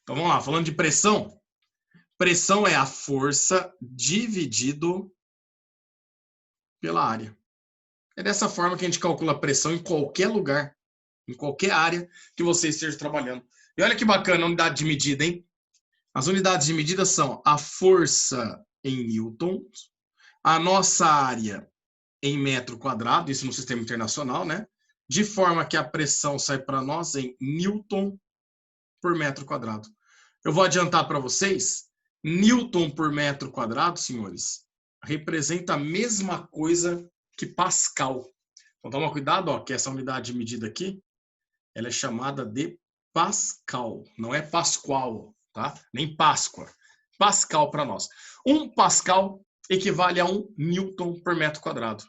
Então vamos lá, falando de pressão. Pressão é a força dividido pela área. É dessa forma que a gente calcula a pressão em qualquer lugar, em qualquer área que você esteja trabalhando. E olha que bacana a unidade de medida, hein? As unidades de medida são a força em newtons, a nossa área em metro quadrado, isso no sistema internacional, né? De forma que a pressão sai para nós em newton por metro quadrado. Eu vou adiantar para vocês, newton por metro quadrado, senhores, representa a mesma coisa que pascal. Então toma cuidado, ó, que essa unidade de medida aqui, ela é chamada de pascal, não é pascual, tá? Nem Páscoa. Pascal para nós. 1 pascal equivale a 1 newton por metro quadrado.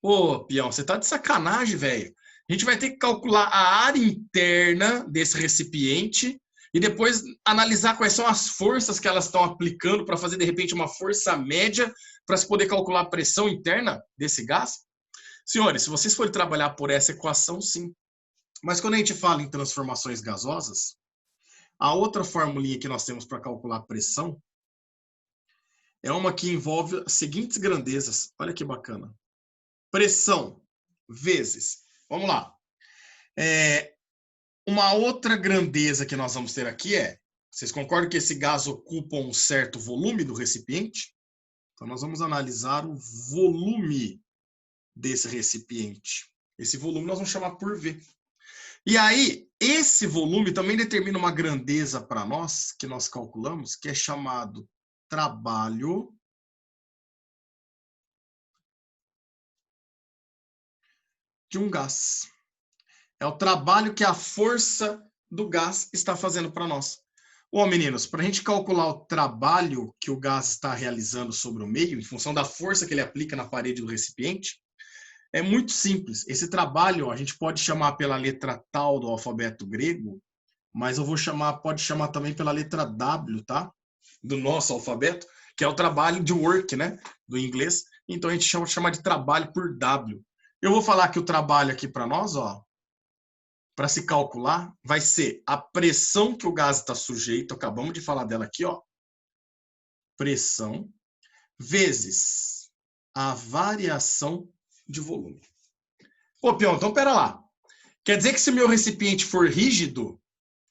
Ô, peão, você tá de sacanagem, velho. A gente vai ter que calcular a área interna desse recipiente e depois analisar quais são as forças que elas estão aplicando para fazer, de repente, uma força média para se poder calcular a pressão interna desse gás. Senhores, se vocês forem trabalhar por essa equação, sim. Mas quando a gente fala em transformações gasosas, a outra formulinha que nós temos para calcular a pressão é uma que envolve as seguintes grandezas. Olha que bacana. Pressão vezes. Vamos lá. Uma outra grandeza que nós vamos ter aqui é, vocês concordam que esse gás ocupa um certo volume do recipiente? Então nós vamos analisar o volume desse recipiente. Esse volume nós vamos chamar por V. E aí, esse volume também determina uma grandeza para nós, que nós calculamos, que é chamado trabalho de um gás. É o trabalho que a força do gás está fazendo para nós. Bom, meninos, para a gente calcular o trabalho que o gás está realizando sobre o meio, em função da força que ele aplica na parede do recipiente, é muito simples. Esse trabalho a gente pode chamar pela letra tal do alfabeto grego, mas eu vou chamar, pode chamar também pela letra W, tá? Do nosso alfabeto, que é o trabalho de work, né? Do inglês. Então a gente chama de trabalho por W. Eu vou falar que o trabalho aqui para nós, ó, para se calcular, vai ser a pressão que o gás está sujeito, acabamos de falar dela aqui, ó. Pressão vezes a variação de volume. Ô, peão, então pera lá. Quer dizer que se o meu recipiente for rígido,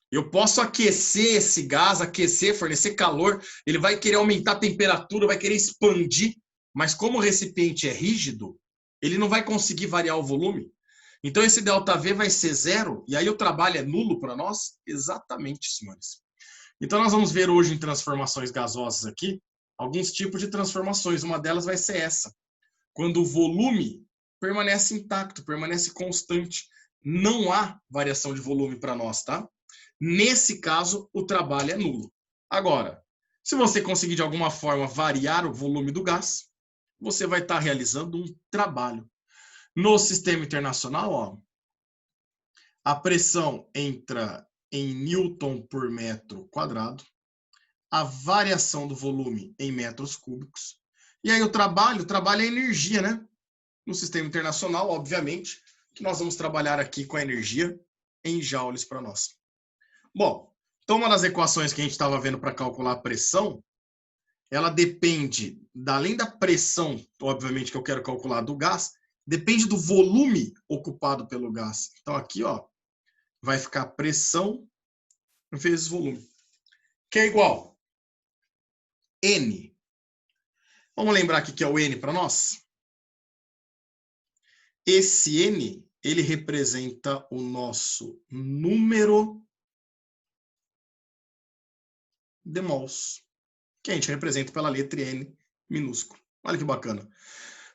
eu posso aquecer esse gás, aquecer, fornecer calor, ele vai querer aumentar a temperatura, vai querer expandir, mas como o recipiente é rígido, ele não vai conseguir variar o volume. Então esse ΔV vai ser zero, e aí o trabalho é nulo para nós? Exatamente, senhores. Então nós vamos ver hoje em transformações gasosas aqui, alguns tipos de transformações. Uma delas vai ser essa. Quando o volume permanece intacto, permanece constante. Não há variação de volume para nós, tá? Nesse caso, o trabalho é nulo. Agora, se você conseguir de alguma forma variar o volume do gás, você vai estar realizando um trabalho. No sistema internacional, ó, a pressão entra em newton por metro quadrado, a variação do volume em metros cúbicos, e aí o trabalho é energia, né? No sistema internacional, obviamente, que nós vamos trabalhar aqui com a energia em joules para nós. Bom, então uma das equações que a gente estava vendo para calcular a pressão, ela depende, além da pressão, obviamente, que eu quero calcular do gás, depende do volume ocupado pelo gás. Então aqui, ó, vai ficar pressão vezes volume, que é igual N. Vamos lembrar aqui que é o N para nós? Esse N, ele representa o nosso número de mols, que a gente representa pela letra N minúsculo. Olha que bacana.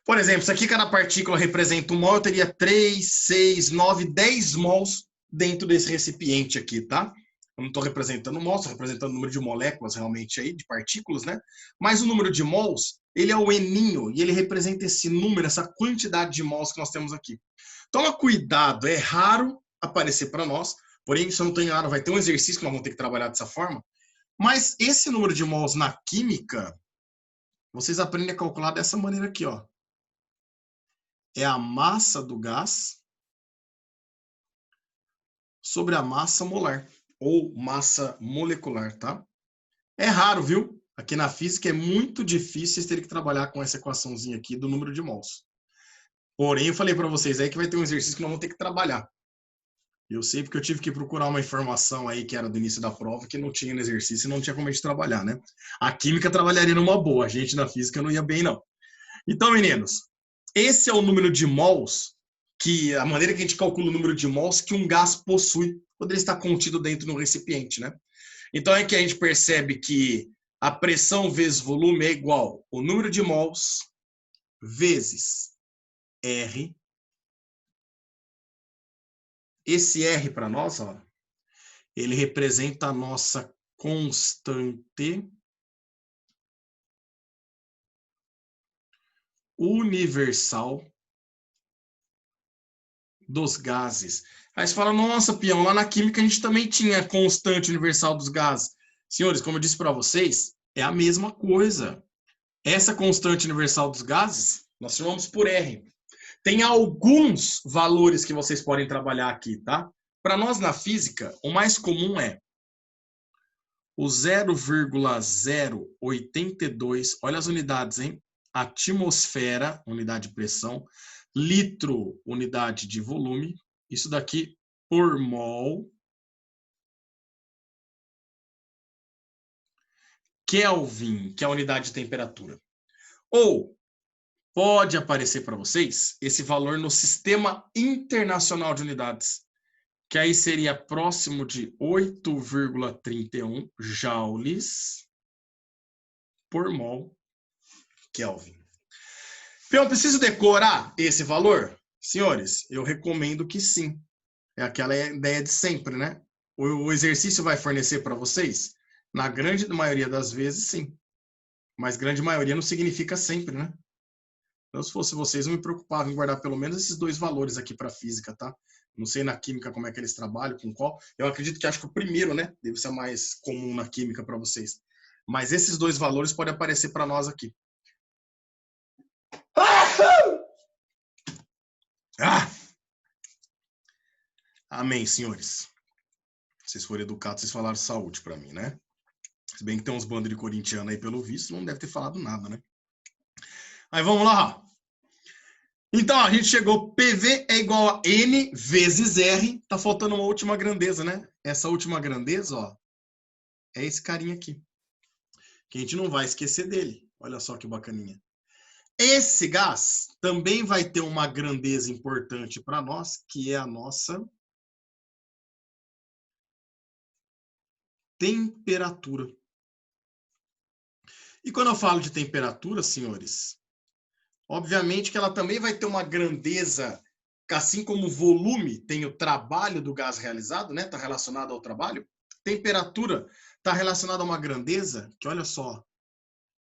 Por exemplo, se aqui cada partícula representa 1 mol, eu teria 3, 6, 9, 10 mols dentro desse recipiente aqui, tá? Eu não estou representando mols, estou representando o número de moléculas realmente aí, de partículas, né? Mas o número de mols, ele é o Eninho, e ele representa esse número, essa quantidade de mols que nós temos aqui. Toma cuidado, é raro aparecer para nós, porém, se eu não estou enganado, vai ter um exercício que nós vamos ter que trabalhar dessa forma, mas esse número de mols na química, vocês aprendem a calcular dessa maneira aqui, ó. É a massa do gás sobre a massa molar. ou massa molecular, tá? É raro, viu? Aqui na física é muito difícil vocês terem que trabalhar com essa equaçãozinha aqui do número de mols. Porém, eu falei para vocês aí que vai ter um exercício que nós vamos ter que trabalhar. Eu sei porque eu tive que procurar uma informação aí que era do início da prova, que não tinha no exercício e não tinha como a gente trabalhar, né? A química trabalharia numa boa, a gente na física não ia bem, não. Então, meninos, esse é o número de mols, que a maneira que a gente calcula o número de mols que um gás possui quando ele está contido dentro de um recipiente, né? Então é que a gente percebe que a pressão vezes volume é igual o número de mols vezes R. Esse R para nós, ó, ele representa a nossa constante universal dos gases. Aí você fala, nossa, peão, lá na química a gente também tinha constante universal dos gases. Senhores, como eu disse para vocês, é a mesma coisa. Essa constante universal dos gases, nós chamamos por R. Tem alguns valores que vocês podem trabalhar aqui, tá? Para nós na física, o mais comum é o 0,082, olha as unidades, hein? Atmosfera, unidade de pressão, litro, unidade de volume, isso daqui por mol, Kelvin, que é a unidade de temperatura. Ou pode aparecer para vocês esse valor no Sistema Internacional de Unidades, que aí seria próximo de 8,31 joules por mol Kelvin. Eu preciso decorar esse valor? Senhores, eu recomendo que sim. É aquela ideia de sempre, né? O exercício vai fornecer para vocês? Na grande maioria das vezes, sim. Mas grande maioria não significa sempre, né? Então, se fosse vocês, eu me preocupava em guardar pelo menos esses dois valores aqui para física, tá? Não sei na química como é que eles trabalham, com qual. Eu acredito que acho que o primeiro, né? Deve ser mais comum na química para vocês. Mas esses dois valores podem aparecer para nós aqui. Ah! Amém, senhores. Se vocês forem educados, vocês falaram saúde para mim, né? Se bem que tem uns bandos de corintiano aí, pelo visto, não deve ter falado nada, né? Aí vamos lá. Então, a gente chegou, PV é igual a N vezes R. Tá faltando uma última grandeza, né? Essa última grandeza, ó, é esse carinha aqui. Que a gente não vai esquecer dele. Olha só que bacaninha. Esse gás também vai ter uma grandeza importante para nós, que é a nossa temperatura. E quando eu falo de temperatura, senhores, obviamente que ela também vai ter uma grandeza, assim como o volume tem o trabalho do gás realizado, né? Está relacionado ao trabalho. Temperatura está relacionada a uma grandeza que, olha só.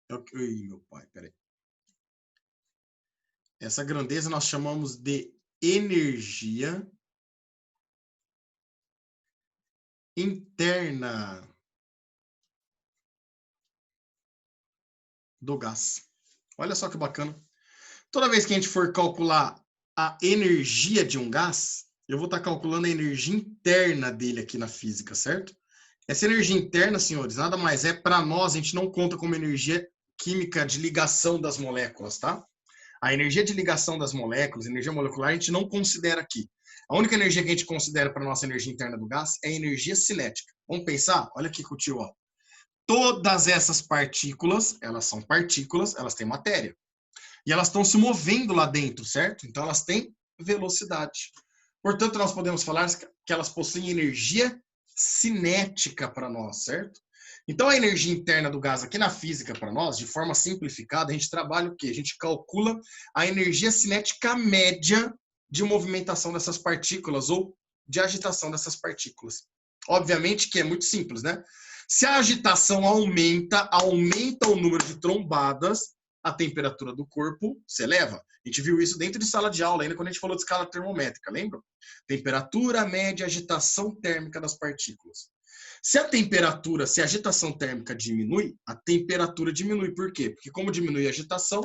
Ih, meu pai, peraí. Essa grandeza nós chamamos de energia interna do gás. Olha só que bacana. Toda vez que a gente for calcular a energia de um gás, eu vou estar calculando a energia interna dele aqui na física, certo? Essa energia interna, senhores, nada mais é para nós, a gente não conta como energia química de ligação das moléculas, tá? A energia de ligação das moléculas, energia molecular, a gente não considera aqui. A única energia que a gente considera para a nossa energia interna do gás é a energia cinética. Vamos pensar? Olha aqui, Coutinho, ó. Todas essas partículas, elas são partículas, elas têm matéria. E elas estão se movendo lá dentro, certo? Então elas têm velocidade. Portanto, nós podemos falar que elas possuem energia cinética para nós, certo? Então a energia interna do gás aqui na física para nós, de forma simplificada, a gente trabalha o quê? A gente calcula a energia cinética média de movimentação dessas partículas ou de agitação dessas partículas. Obviamente que é muito simples, né? Se a agitação aumenta o número de trombadas, a temperatura do corpo se eleva. A gente viu isso dentro de sala de aula, ainda quando a gente falou de escala termométrica, lembra? Temperatura média, agitação térmica das partículas. Se a agitação térmica diminui, a temperatura diminui. Por quê? Porque como diminui a agitação,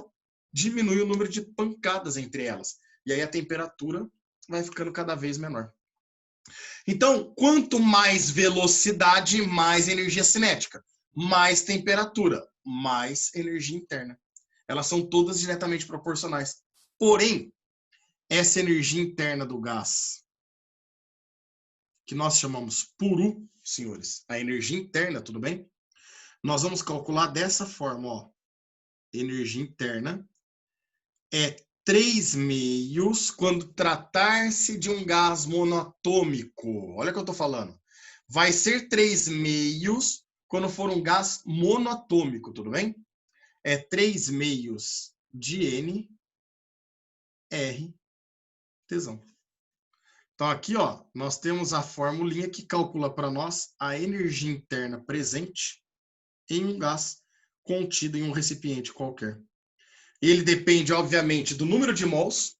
diminui o número de pancadas entre elas. E aí a temperatura vai ficando cada vez menor. Então, quanto mais velocidade, mais energia cinética. Mais temperatura, mais energia interna. Elas são todas diretamente proporcionais. Porém, essa energia interna do gás, que nós chamamos por U, senhores, a energia interna, tudo bem? Nós vamos calcular dessa forma, ó. Energia interna é 3 meios quando tratar-se de um gás monoatômico. Olha o que eu estou falando. Vai ser 3 meios quando for um gás monoatômico, tudo bem? É 3 meios de N, R, tesão. Então aqui, ó, nós temos a formulinha que calcula para nós a energia interna presente em um gás contido em um recipiente qualquer. Ele depende, obviamente, do número de mols,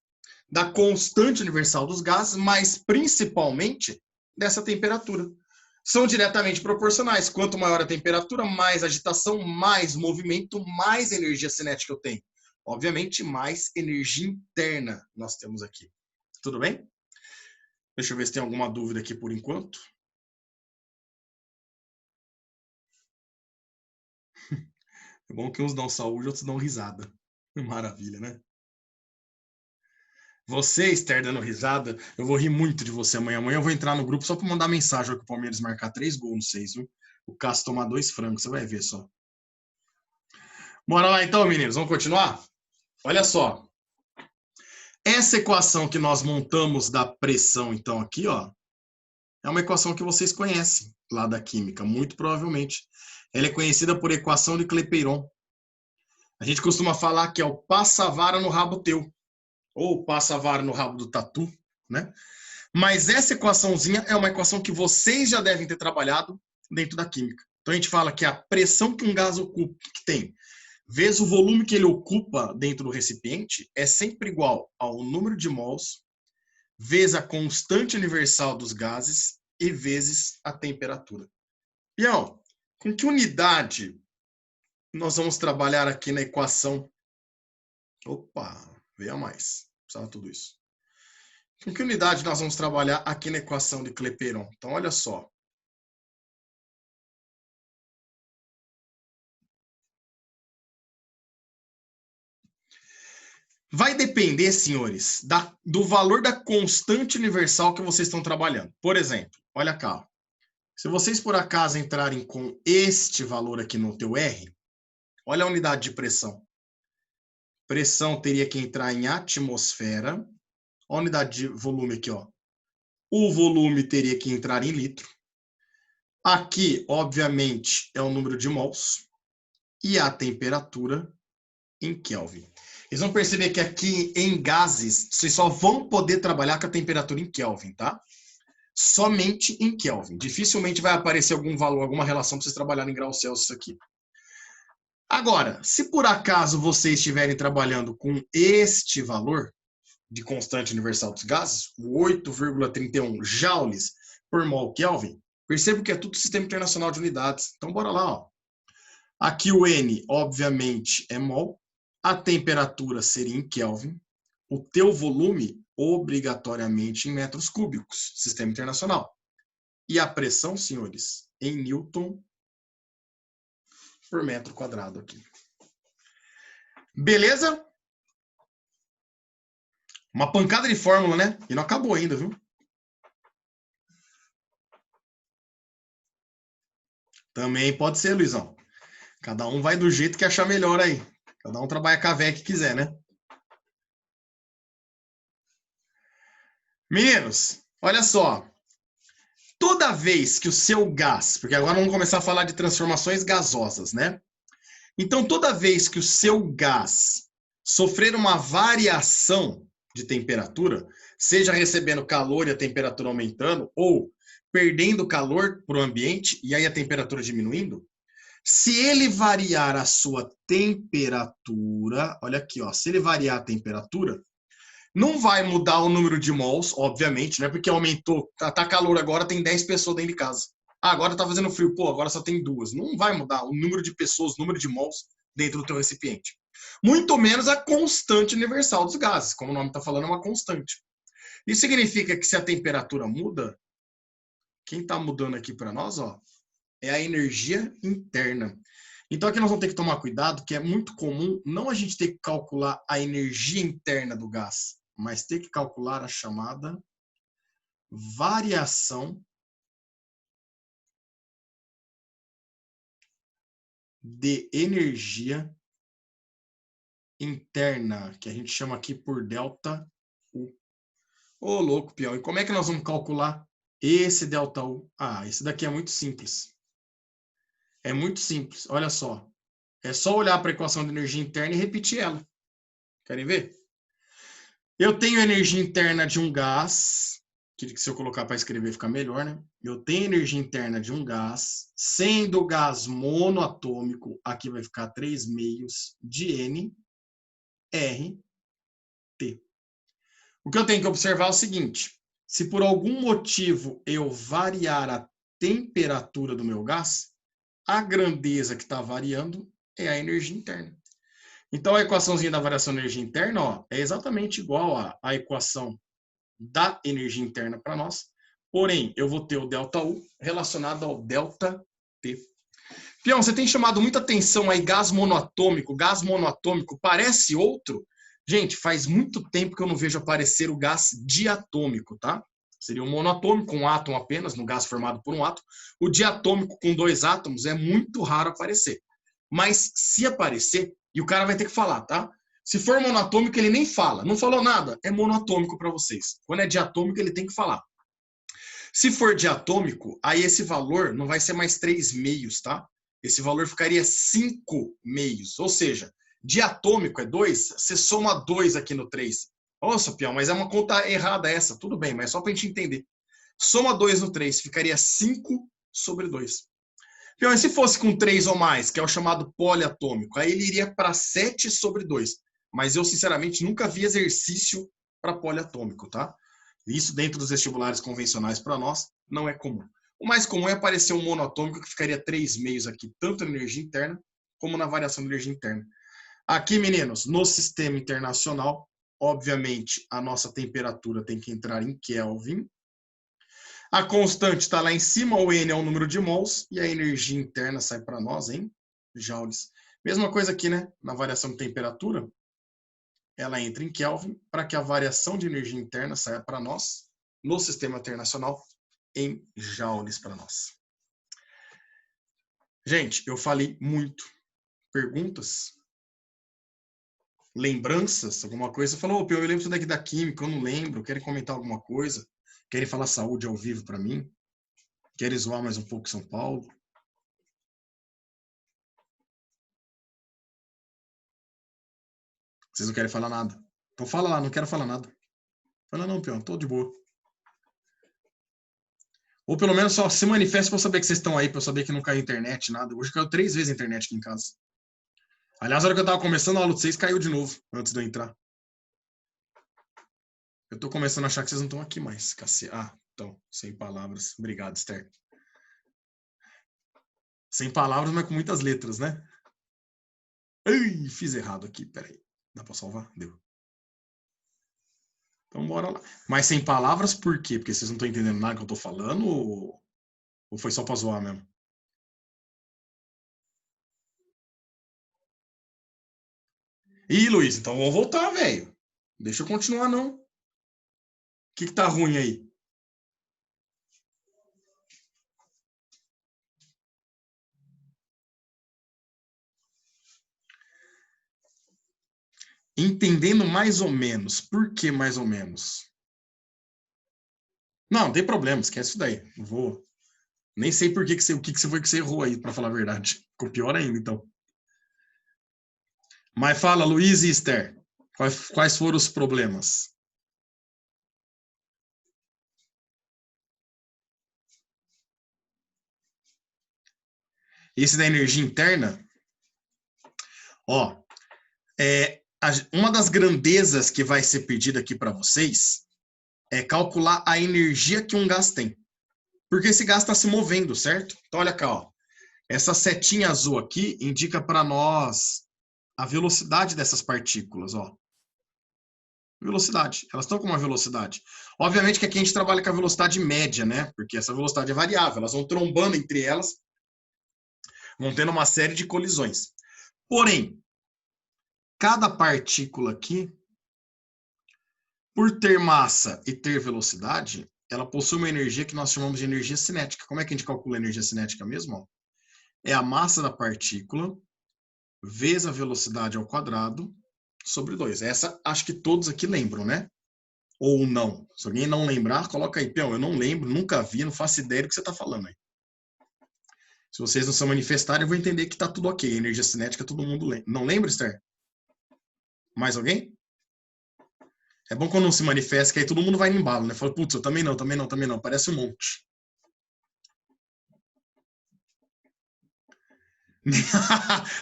da constante universal dos gases, mas principalmente dessa temperatura. São diretamente proporcionais. Quanto maior a temperatura, mais agitação, mais movimento, mais energia cinética eu tenho. Obviamente, mais energia interna nós temos aqui. Tudo bem? Deixa eu ver se tem alguma dúvida aqui por enquanto. É bom que uns dão saúde, outros dão risada. Maravilha, né? Você, Esther, dando risada, eu vou rir muito de você amanhã. Amanhã eu vou entrar no grupo só para mandar mensagem que o Palmeiras marcar 3 gols no 6, viu? O Cássio tomar 2 frangos, você vai ver só. Bora lá então, meninos, vamos continuar? Olha só. Essa equação que nós montamos da pressão, então, aqui, ó, é uma equação que vocês conhecem lá da química, muito provavelmente. Ela é conhecida por equação de Clapeyron. A gente costuma falar que é o passa-vara no rabo teu, ou passa-vara no rabo do tatu, né? Mas essa equaçãozinha é uma equação que vocês já devem ter trabalhado dentro da química. Então a gente fala que a pressão que um gás ocupa, que tem, vezes o volume que ele ocupa dentro do recipiente, é sempre igual ao número de mols, vezes a constante universal dos gases e vezes a temperatura. Pião, com que unidade nós vamos trabalhar aqui na equação? Opa, veja mais. Precisava tudo isso. Com que unidade nós vamos trabalhar aqui na equação de Clapeyron? Então, olha só. Vai depender, senhores, do valor da constante universal que vocês estão trabalhando. Por exemplo, olha cá. Se vocês, por acaso, entrarem com este valor aqui no teu R, olha a unidade de pressão. Pressão teria que entrar em atmosfera. Olha a unidade de volume aqui, ó. O volume teria que entrar em litro. Aqui, obviamente, é o número de mols. E a temperatura em Kelvin. Eles vão perceber que aqui em gases, vocês só vão poder trabalhar com a temperatura em Kelvin, tá? Somente em Kelvin. Dificilmente vai aparecer algum valor, alguma relação para vocês trabalharem em graus Celsius aqui. Agora, se por acaso vocês estiverem trabalhando com este valor de constante universal dos gases, o 8,31 joules por mol Kelvin, percebo que é tudo sistema internacional de unidades. Então, bora lá, ó. Aqui o N, obviamente, é mol. A temperatura seria em Kelvin. O teu volume, obrigatoriamente, em metros cúbicos, sistema internacional. E a pressão, senhores, em Newton por metro quadrado aqui. Beleza? Uma pancada de fórmula, né? E não acabou ainda, viu? Também pode ser, Luizão. Cada um vai do jeito que achar melhor aí. Cada um trabalha com a véia que quiser, né? Meninos, olha só. Toda vez que o seu gás, porque agora vamos começar a falar de transformações gasosas, né? Então, toda vez que o seu gás sofrer uma variação de temperatura, seja recebendo calor e a temperatura aumentando, ou perdendo calor para o ambiente e aí a temperatura diminuindo, se ele variar a sua temperatura, olha aqui, ó, se ele variar a temperatura, não vai mudar o número de mols, obviamente, né? Porque aumentou, tá calor agora, tem 10 pessoas dentro de casa. Ah, agora tá fazendo frio, pô, agora só tem 2. Não vai mudar o número de pessoas, o número de mols dentro do teu recipiente. Muito menos a constante universal dos gases, como o nome está falando, é uma constante. Isso significa que se a temperatura muda, quem está mudando aqui para nós, ó, é a energia interna. Então aqui nós vamos ter que tomar cuidado, que é muito comum não a gente ter que calcular a energia interna do gás, mas ter que calcular a chamada variação de energia interna, que a gente chama aqui por ΔU. Ô, louco, peão. E como é que nós vamos calcular esse ΔU? Ah, esse daqui é muito simples. É muito simples. Olha só. É só olhar para a equação de energia interna e repetir ela. Querem ver? Eu tenho energia interna de um gás, que se eu colocar para escrever fica melhor, né? Eu tenho energia interna de um gás, sendo gás monoatômico, aqui vai ficar 3 meios de N, R, T. O que eu tenho que observar é o seguinte, se por algum motivo eu variar a temperatura do meu gás, a grandeza que está variando é a energia interna. Então, a equaçãozinha da variação de energia interna, ó, é exatamente igual à equação da energia interna para nós, porém, eu vou ter o ΔU relacionado ao ΔT. Pião, você tem chamado muita atenção aí, gás monoatômico parece outro? Gente, faz muito tempo que eu não vejo aparecer o gás diatômico, tá? Seria um monoatômico, um átomo apenas, no gás formado por um átomo. O diatômico com 2 átomos é muito raro aparecer. Mas se aparecer, e o cara vai ter que falar, tá? Se for monoatômico, ele nem fala. Não falou nada, é monoatômico para vocês. Quando é diatômico, ele tem que falar. Se for diatômico, aí esse valor não vai ser mais 3 meios, tá? Esse valor ficaria 5 meios. Ou seja, diatômico é 2, você soma 2 aqui no 3. Nossa, Pião, mas é uma conta errada essa. Tudo bem, mas só para a gente entender. Soma 2 no 3, ficaria 5 sobre 2. Pião, e se fosse com 3 ou mais, que é o chamado poliatômico, aí ele iria para 7 sobre 2. Mas eu, sinceramente, nunca vi exercício para poliatômico, tá? Isso dentro dos vestibulares convencionais para nós não é comum. O mais comum é aparecer um monoatômico que ficaria 3 meios aqui, tanto na energia interna como na variação de energia interna. Aqui, meninos, no sistema internacional, obviamente, a nossa temperatura tem que entrar em Kelvin. A constante está lá em cima, o N é o número de mols, e a energia interna sai para nós em joules. Mesma coisa aqui, né? Na variação de temperatura, ela entra em Kelvin para que a variação de energia interna saia para nós, no sistema internacional, em joules para nós. Gente, eu falei muito. Perguntas? Lembranças? Alguma coisa? Você falou, eu lembro isso daqui da química, eu não lembro. Querem comentar alguma coisa? Querem falar saúde ao vivo para mim? Querem zoar mais um pouco São Paulo? Vocês não querem falar nada? Então fala lá, não quero falar nada. Fala não, peão, tô de boa. Ou pelo menos só se manifeste para eu saber que vocês estão aí, para eu saber que não caiu internet, nada. Hoje caiu 3 vezes a internet aqui em casa. Aliás, na hora que eu tava começando a aula de vocês, caiu de novo, antes de eu entrar. Eu tô começando a achar que vocês não estão aqui mais. Ah, então, sem palavras. Obrigado, Esther. Sem palavras, mas com muitas letras, né? Ai, fiz errado aqui, peraí. Dá para salvar? Deu. Então, bora lá. Mas sem palavras, por quê? Porque vocês não estão entendendo nada que eu tô falando ou foi só para zoar mesmo? Ih, Luiz, então vamos voltar, velho. Deixa eu continuar, não. O que tá ruim aí? Entendendo mais ou menos. Por que mais ou menos? Não, não tem problema, esquece isso daí. Não vou. Nem sei por que o que foi que você errou aí, para falar a verdade. Ficou pior ainda, então. Mas fala, Luiz e Esther, quais foram os problemas? Esse da energia interna, ó, uma das grandezas que vai ser pedida aqui para vocês é calcular a energia que um gás tem. Porque esse gás está se movendo, certo? Então, olha cá, ó. Essa setinha azul aqui indica para nós a velocidade dessas partículas, ó. velocidade. Elas estão com uma velocidade. Obviamente que aqui a gente trabalha com a velocidade média, né? Porque essa velocidade é variável. Elas vão trombando entre elas, vão tendo uma série de colisões. Porém, cada partícula aqui, por ter massa e ter velocidade, ela possui uma energia que nós chamamos de energia cinética. Como é que a gente calcula a energia cinética mesmo? É a massa da partícula vezes a velocidade ao quadrado sobre 2. Essa acho que todos aqui lembram, né? Ou não. Se alguém não lembrar, coloca aí, Pião, eu não lembro, nunca vi, não faço ideia do que você está falando aí. Se vocês não se manifestarem, eu vou entender que está tudo ok. A energia cinética todo mundo lembra. Não lembra, Esther? Mais alguém? É bom quando não se manifesta, que aí todo mundo vai no embalo, né? Fala, putz, eu também não, também não, também não. Parece um monte.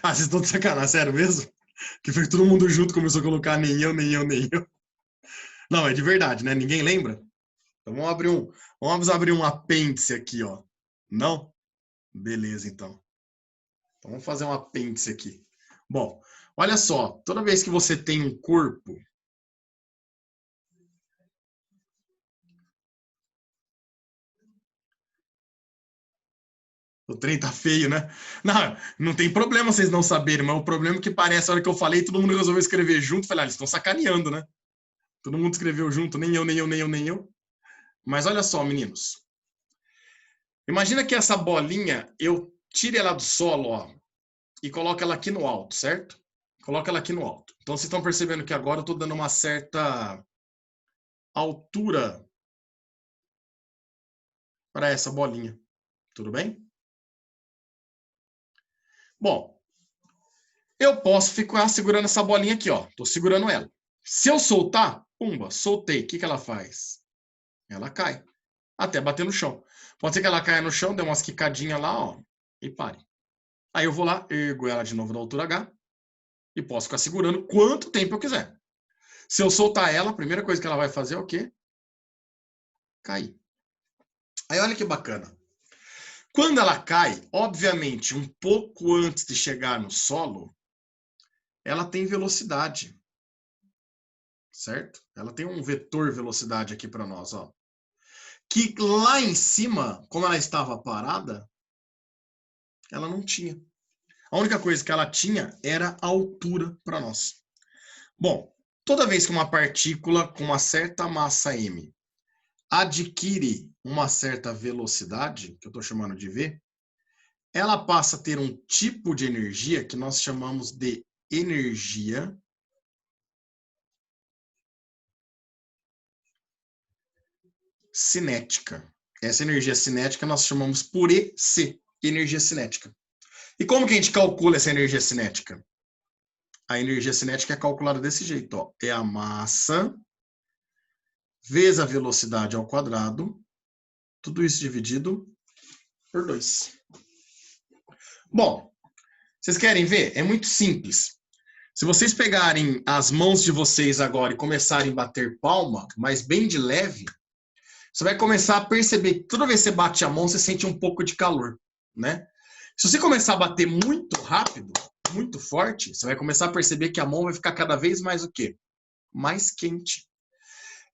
Ah, vocês estão de sacanagem, sério mesmo? Que foi todo mundo junto começou a colocar nem eu, nem eu, nem eu. Não, é de verdade, né? Ninguém lembra? Então vamos abrir um apêndice aqui, ó. Não? Beleza, então. Então vamos fazer um apêndice aqui. Bom, olha só, toda vez que você tem um corpo, o trem tá feio, né? Não tem problema vocês não saberem, mas o problema é que parece, a hora que eu falei, todo mundo resolveu escrever junto. Falei, eles estão sacaneando, né? Todo mundo escreveu junto, nem eu, nem eu, nem eu, nem eu. Mas olha só, meninos. Imagina que essa bolinha, eu tire ela do solo, ó, e coloco ela aqui no alto, certo? Coloco ela aqui no alto. Então, vocês estão percebendo que agora eu estou dando uma certa altura para essa bolinha. Tudo bem? Bom, eu posso ficar segurando essa bolinha aqui, ó. Estou segurando ela. Se eu soltar, pumba, soltei. O que ela faz? Ela cai. Até bater no chão. Pode ser que ela caia no chão, dê umas quicadinhas lá, ó, e pare. Aí eu vou lá, ergo ela de novo na altura H e posso ficar segurando quanto tempo eu quiser. Se eu soltar ela, a primeira coisa que ela vai fazer é o quê? Cair. Aí olha que bacana. Quando ela cai, obviamente, um pouco antes de chegar no solo, ela tem velocidade, certo? Ela tem um vetor velocidade aqui para nós, ó. Que lá em cima, como ela estava parada, ela não tinha. A única coisa que ela tinha era a altura para nós. Bom, toda vez que uma partícula com uma certa massa m adquire uma certa velocidade, que eu estou chamando de v, ela passa a ter um tipo de energia que nós chamamos de energia cinética. Essa energia cinética nós chamamos por EC, energia cinética. E como que a gente calcula essa energia cinética? A energia cinética é calculada desse jeito, ó. É a massa vezes a velocidade ao quadrado, tudo isso dividido por 2. Bom, vocês querem ver? É muito simples. Se vocês pegarem as mãos de vocês agora e começarem a bater palma, mas bem de leve, você vai começar a perceber que toda vez que você bate a mão, você sente um pouco de calor, né? Se você começar a bater muito rápido, muito forte, você vai começar a perceber que a mão vai ficar cada vez mais o quê? Mais quente.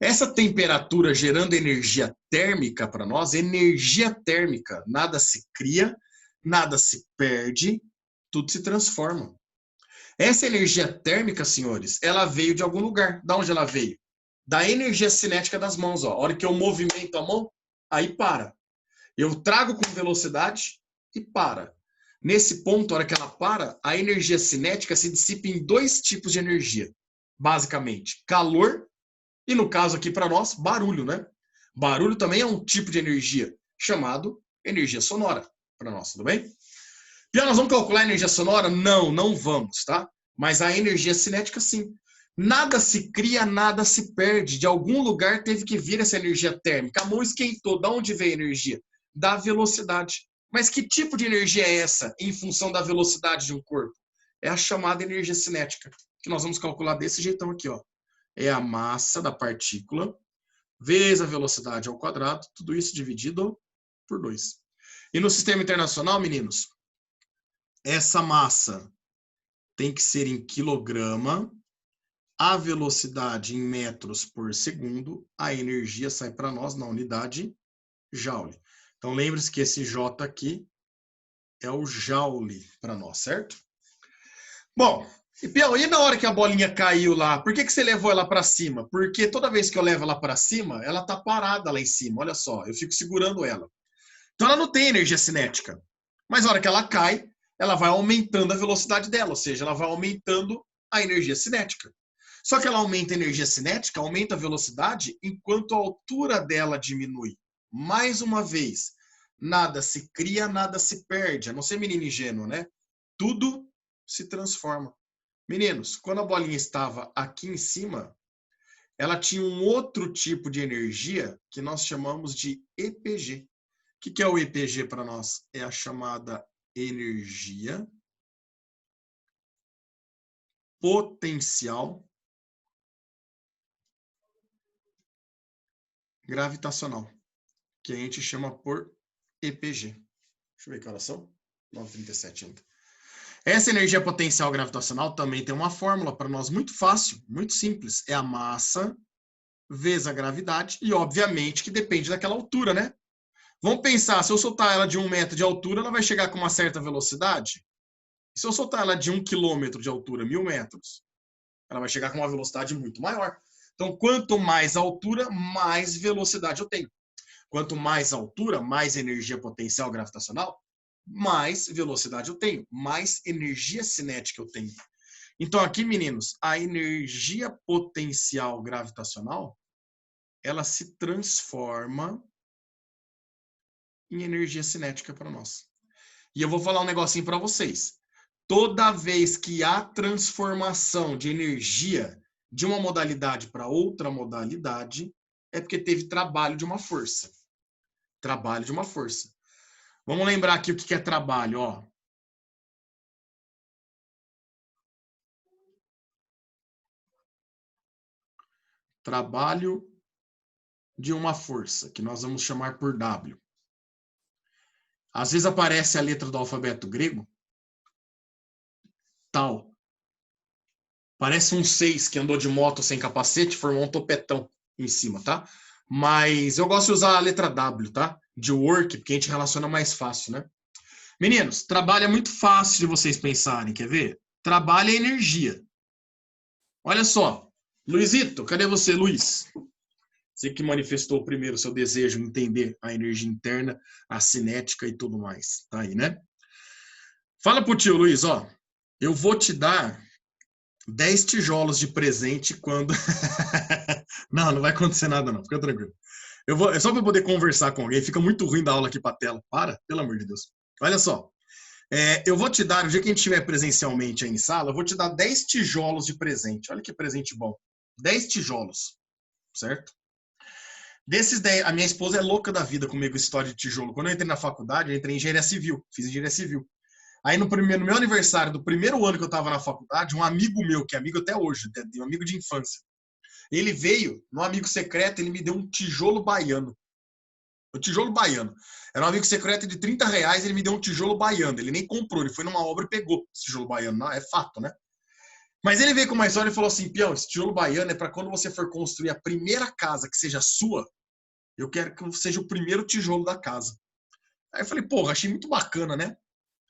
Essa temperatura gerando energia térmica para nós, energia térmica, nada se cria, nada se perde, tudo se transforma. Essa energia térmica, senhores, ela veio de algum lugar. Da onde ela veio? Da energia cinética das mãos. Ó. A hora que eu movimento a mão, aí para. Eu trago com velocidade e para. Nesse ponto, a hora que ela para, a energia cinética se dissipa em 2 tipos de energia. Basicamente, calor e, no caso aqui para nós, barulho, né? Barulho também é um tipo de energia chamado energia sonora para nós, tudo bem? Já nós vamos calcular a energia sonora? Não, não vamos, tá? Mas a energia cinética, sim. Nada se cria, nada se perde. De algum lugar teve que vir essa energia térmica. A mão esquentou. Da onde veio a energia? Da velocidade. Mas que tipo de energia é essa em função da velocidade de um corpo? É a chamada energia cinética, que nós vamos calcular desse jeitão aqui, ó. É a massa da partícula vezes a velocidade ao quadrado, tudo isso dividido por 2. E no sistema internacional, meninos, essa massa tem que ser em quilograma a velocidade em metros por segundo, a energia sai para nós na unidade joule. Então, lembre-se que esse J aqui é o joule para nós, certo? Bom, e Pião, e na hora que a bolinha caiu lá, por que você levou ela para cima? Porque toda vez que eu levo ela para cima, ela tá parada lá em cima, olha só, eu fico segurando ela. Então ela não tem energia cinética. Mas na hora que ela cai, ela vai aumentando a velocidade dela, ou seja, ela vai aumentando a energia cinética. Só que ela aumenta a energia cinética, aumenta a velocidade, enquanto a altura dela diminui. Mais uma vez, nada se cria, nada se perde. A não ser menino ingênuo, né? Tudo se transforma. Meninos, quando a bolinha estava aqui em cima, ela tinha um outro tipo de energia que nós chamamos de EPG. O que é o EPG para nós? É a chamada energia potencial gravitacional, que a gente chama por EPG. Deixa eu ver que horas são. 9h37 ainda. Essa energia potencial gravitacional também tem uma fórmula para nós muito fácil, muito simples. É a massa vezes a gravidade e, obviamente, que depende daquela altura, né? Vamos pensar, se eu soltar ela de 1 metro de altura, ela vai chegar com uma certa velocidade? E se eu soltar ela de 1 quilômetro de altura, 1000 metros, ela vai chegar com uma velocidade muito maior. Então, quanto mais altura, mais velocidade eu tenho. Quanto mais altura, mais energia potencial gravitacional, mais velocidade eu tenho, mais energia cinética eu tenho. Então, aqui, meninos, a energia potencial gravitacional, ela se transforma em energia cinética para nós. E eu vou falar um negocinho para vocês. Toda vez que há transformação de energia de uma modalidade para outra modalidade, é porque teve trabalho de uma força. Trabalho de uma força. Vamos lembrar aqui o que é trabalho, ó. Trabalho de uma força, que nós vamos chamar por W. Às vezes aparece a letra do alfabeto grego, tal. Parece um 6 que andou de moto sem capacete, formou um topetão em cima, tá? Mas eu gosto de usar a letra W, tá? De work, porque a gente relaciona mais fácil, né? Meninos, trabalho é muito fácil de vocês pensarem, quer ver? Trabalho é energia. Olha só. Luizito, cadê você, Luiz? Você que manifestou primeiro o seu desejo de entender a energia interna, a cinética e tudo mais. Tá aí, né? Fala pro tio, Luiz, ó. Eu vou te dar 10 tijolos de presente quando... Não, não vai acontecer nada não, fica tranquilo. É só para poder conversar com alguém, fica muito ruim dar aula aqui para tela. Para, pelo amor de Deus. Olha só, eu vou te dar, no dia que a gente estiver presencialmente aí em sala, eu vou te dar 10 tijolos de presente. Olha que presente bom. 10 tijolos, certo? Desses 10, a minha esposa é louca da vida comigo, história de tijolo. Quando eu entrei na faculdade, eu entrei em engenharia civil, fiz engenharia civil. Aí no meu aniversário do primeiro ano que eu estava na faculdade, um amigo meu, que é amigo até hoje, um amigo de infância, ele veio, no amigo secreto, ele me deu um tijolo baiano. O tijolo baiano. Era um amigo secreto de R$ 30, ele me deu um tijolo baiano. Ele nem comprou, ele foi numa obra e pegou esse tijolo baiano. Não, é fato, né? Mas ele veio com uma história e falou assim, Pião, esse tijolo baiano é para quando você for construir a primeira casa que seja sua, eu quero que seja o primeiro tijolo da casa. Aí eu falei, porra, achei muito bacana, né?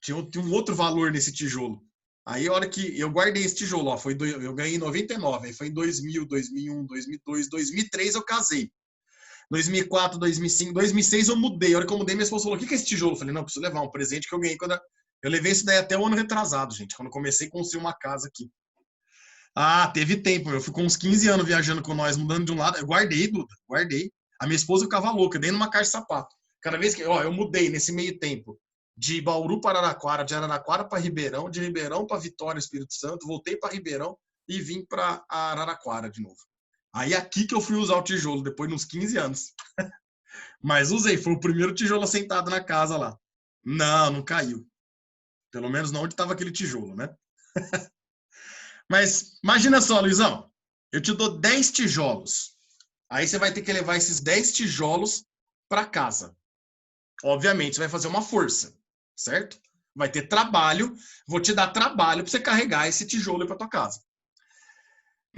Tinha um outro valor nesse tijolo. Aí a hora que eu guardei esse tijolo, ó, eu ganhei em 99, aí foi em 2000, 2001, 2002, 2003 eu casei. 2004, 2005, 2006 eu mudei. A hora que eu mudei, minha esposa falou, o que é esse tijolo? Eu falei, não, preciso levar um presente que eu ganhei quando eu levei isso daí até o ano retrasado, gente, quando eu comecei a construir uma casa aqui. Ah, teve tempo, eu fui com uns 15 anos viajando com nós, mudando de um lado. Eu guardei, Duda, guardei. A minha esposa ficava louca, dentro de uma caixa de sapato. Cada vez que, ó, eu mudei nesse meio tempo de Bauru para Araraquara, de Araraquara para Ribeirão, de Ribeirão para Vitória, Espírito Santo, voltei para Ribeirão e vim para Araraquara de novo. Aí aqui que eu fui usar o tijolo, depois de uns 15 anos. Mas usei, foi o primeiro tijolo assentado na casa lá. Não, não caiu. Pelo menos não onde estava aquele tijolo, né? Mas imagina só, Luizão, eu te dou 10 tijolos. Aí você vai ter que levar esses 10 tijolos para casa. Obviamente, você vai fazer uma força, certo? Vai ter trabalho, vou te dar trabalho para você carregar esse tijolo para tua casa.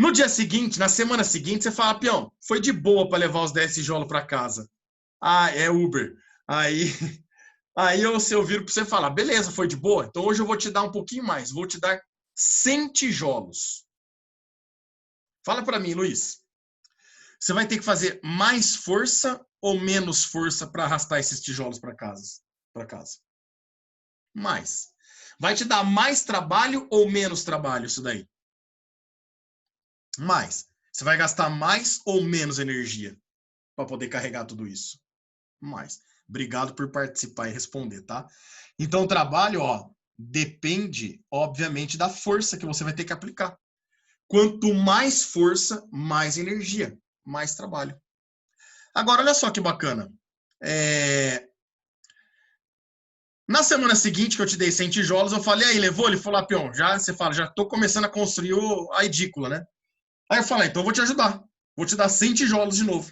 No dia seguinte, na semana seguinte, você fala, peão, foi de boa para levar os 10 tijolos para casa. Ah, é Uber. Aí, aí eu viro para você falar, beleza, foi de boa? Então hoje eu vou te dar um pouquinho mais, vou te dar 100 tijolos. Fala para mim, Luiz. Você vai ter que fazer mais força ou menos força para arrastar esses tijolos para casa? Para casa. Mais. Vai te dar mais trabalho ou menos trabalho isso daí? Mais. Você vai gastar mais ou menos energia para poder carregar tudo isso? Mais. Obrigado por participar e responder, tá? Então, o trabalho, ó, depende, obviamente, da força que você vai ter que aplicar. Quanto mais força, mais energia, mais trabalho. Agora, olha só que bacana. Na semana seguinte que eu te dei 100 tijolos, eu falei, aí, levou? Ele falou, peão, já, você fala, já tô começando a construir a edícula, né? Aí eu falei, então eu vou te ajudar. Vou te dar 100 tijolos de novo.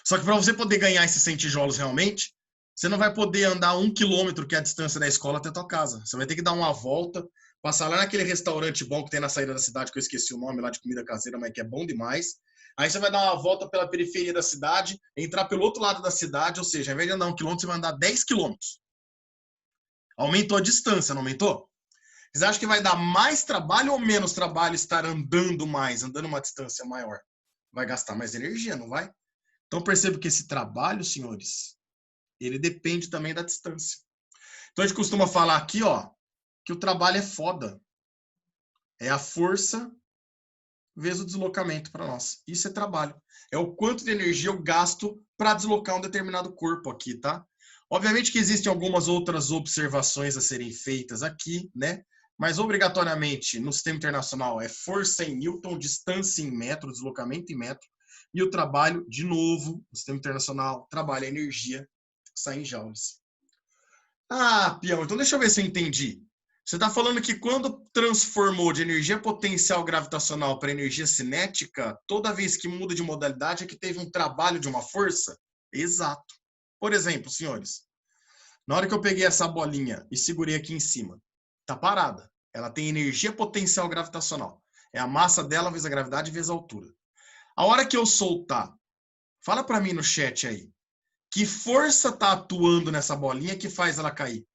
Só que para você poder ganhar esses 100 tijolos realmente, você não vai poder andar 1 quilômetro, que é a distância da escola até a tua casa. Você vai ter que dar uma volta, passar lá naquele restaurante bom que tem na saída da cidade, que eu esqueci o nome lá de comida caseira, mas que é bom demais. Aí você vai dar uma volta pela periferia da cidade, entrar pelo outro lado da cidade, ou seja, ao invés de andar 1 quilômetro, você vai andar 10 quilômetros. Aumentou a distância, não aumentou? Vocês acham que vai dar mais trabalho ou menos trabalho estar andando mais, andando uma distância maior? Vai gastar mais energia, não vai? Então perceba que esse trabalho, senhores, ele depende também da distância. Então a gente costuma falar aqui, ó, que o trabalho é foda. É a força vezes o deslocamento para nós. Isso é trabalho. É o quanto de energia eu gasto para deslocar um determinado corpo aqui, tá? Obviamente que existem algumas outras observações a serem feitas aqui, né? Mas obrigatoriamente no sistema internacional é força em Newton, distância em metro, deslocamento em metro, e o trabalho, de novo, no sistema internacional, trabalho é energia, sai em joules. Ah, peão, então deixa eu ver se eu entendi. Você está falando que quando transformou de energia potencial gravitacional para energia cinética, toda vez que muda de modalidade é que teve um trabalho de uma força? Exato. Por exemplo, senhores, na hora que eu peguei essa bolinha e segurei aqui em cima, tá parada. Ela tem energia potencial gravitacional. É a massa dela vezes a gravidade vezes a altura. A hora que eu soltar, fala para mim no chat aí, que força tá atuando nessa bolinha que faz ela cair?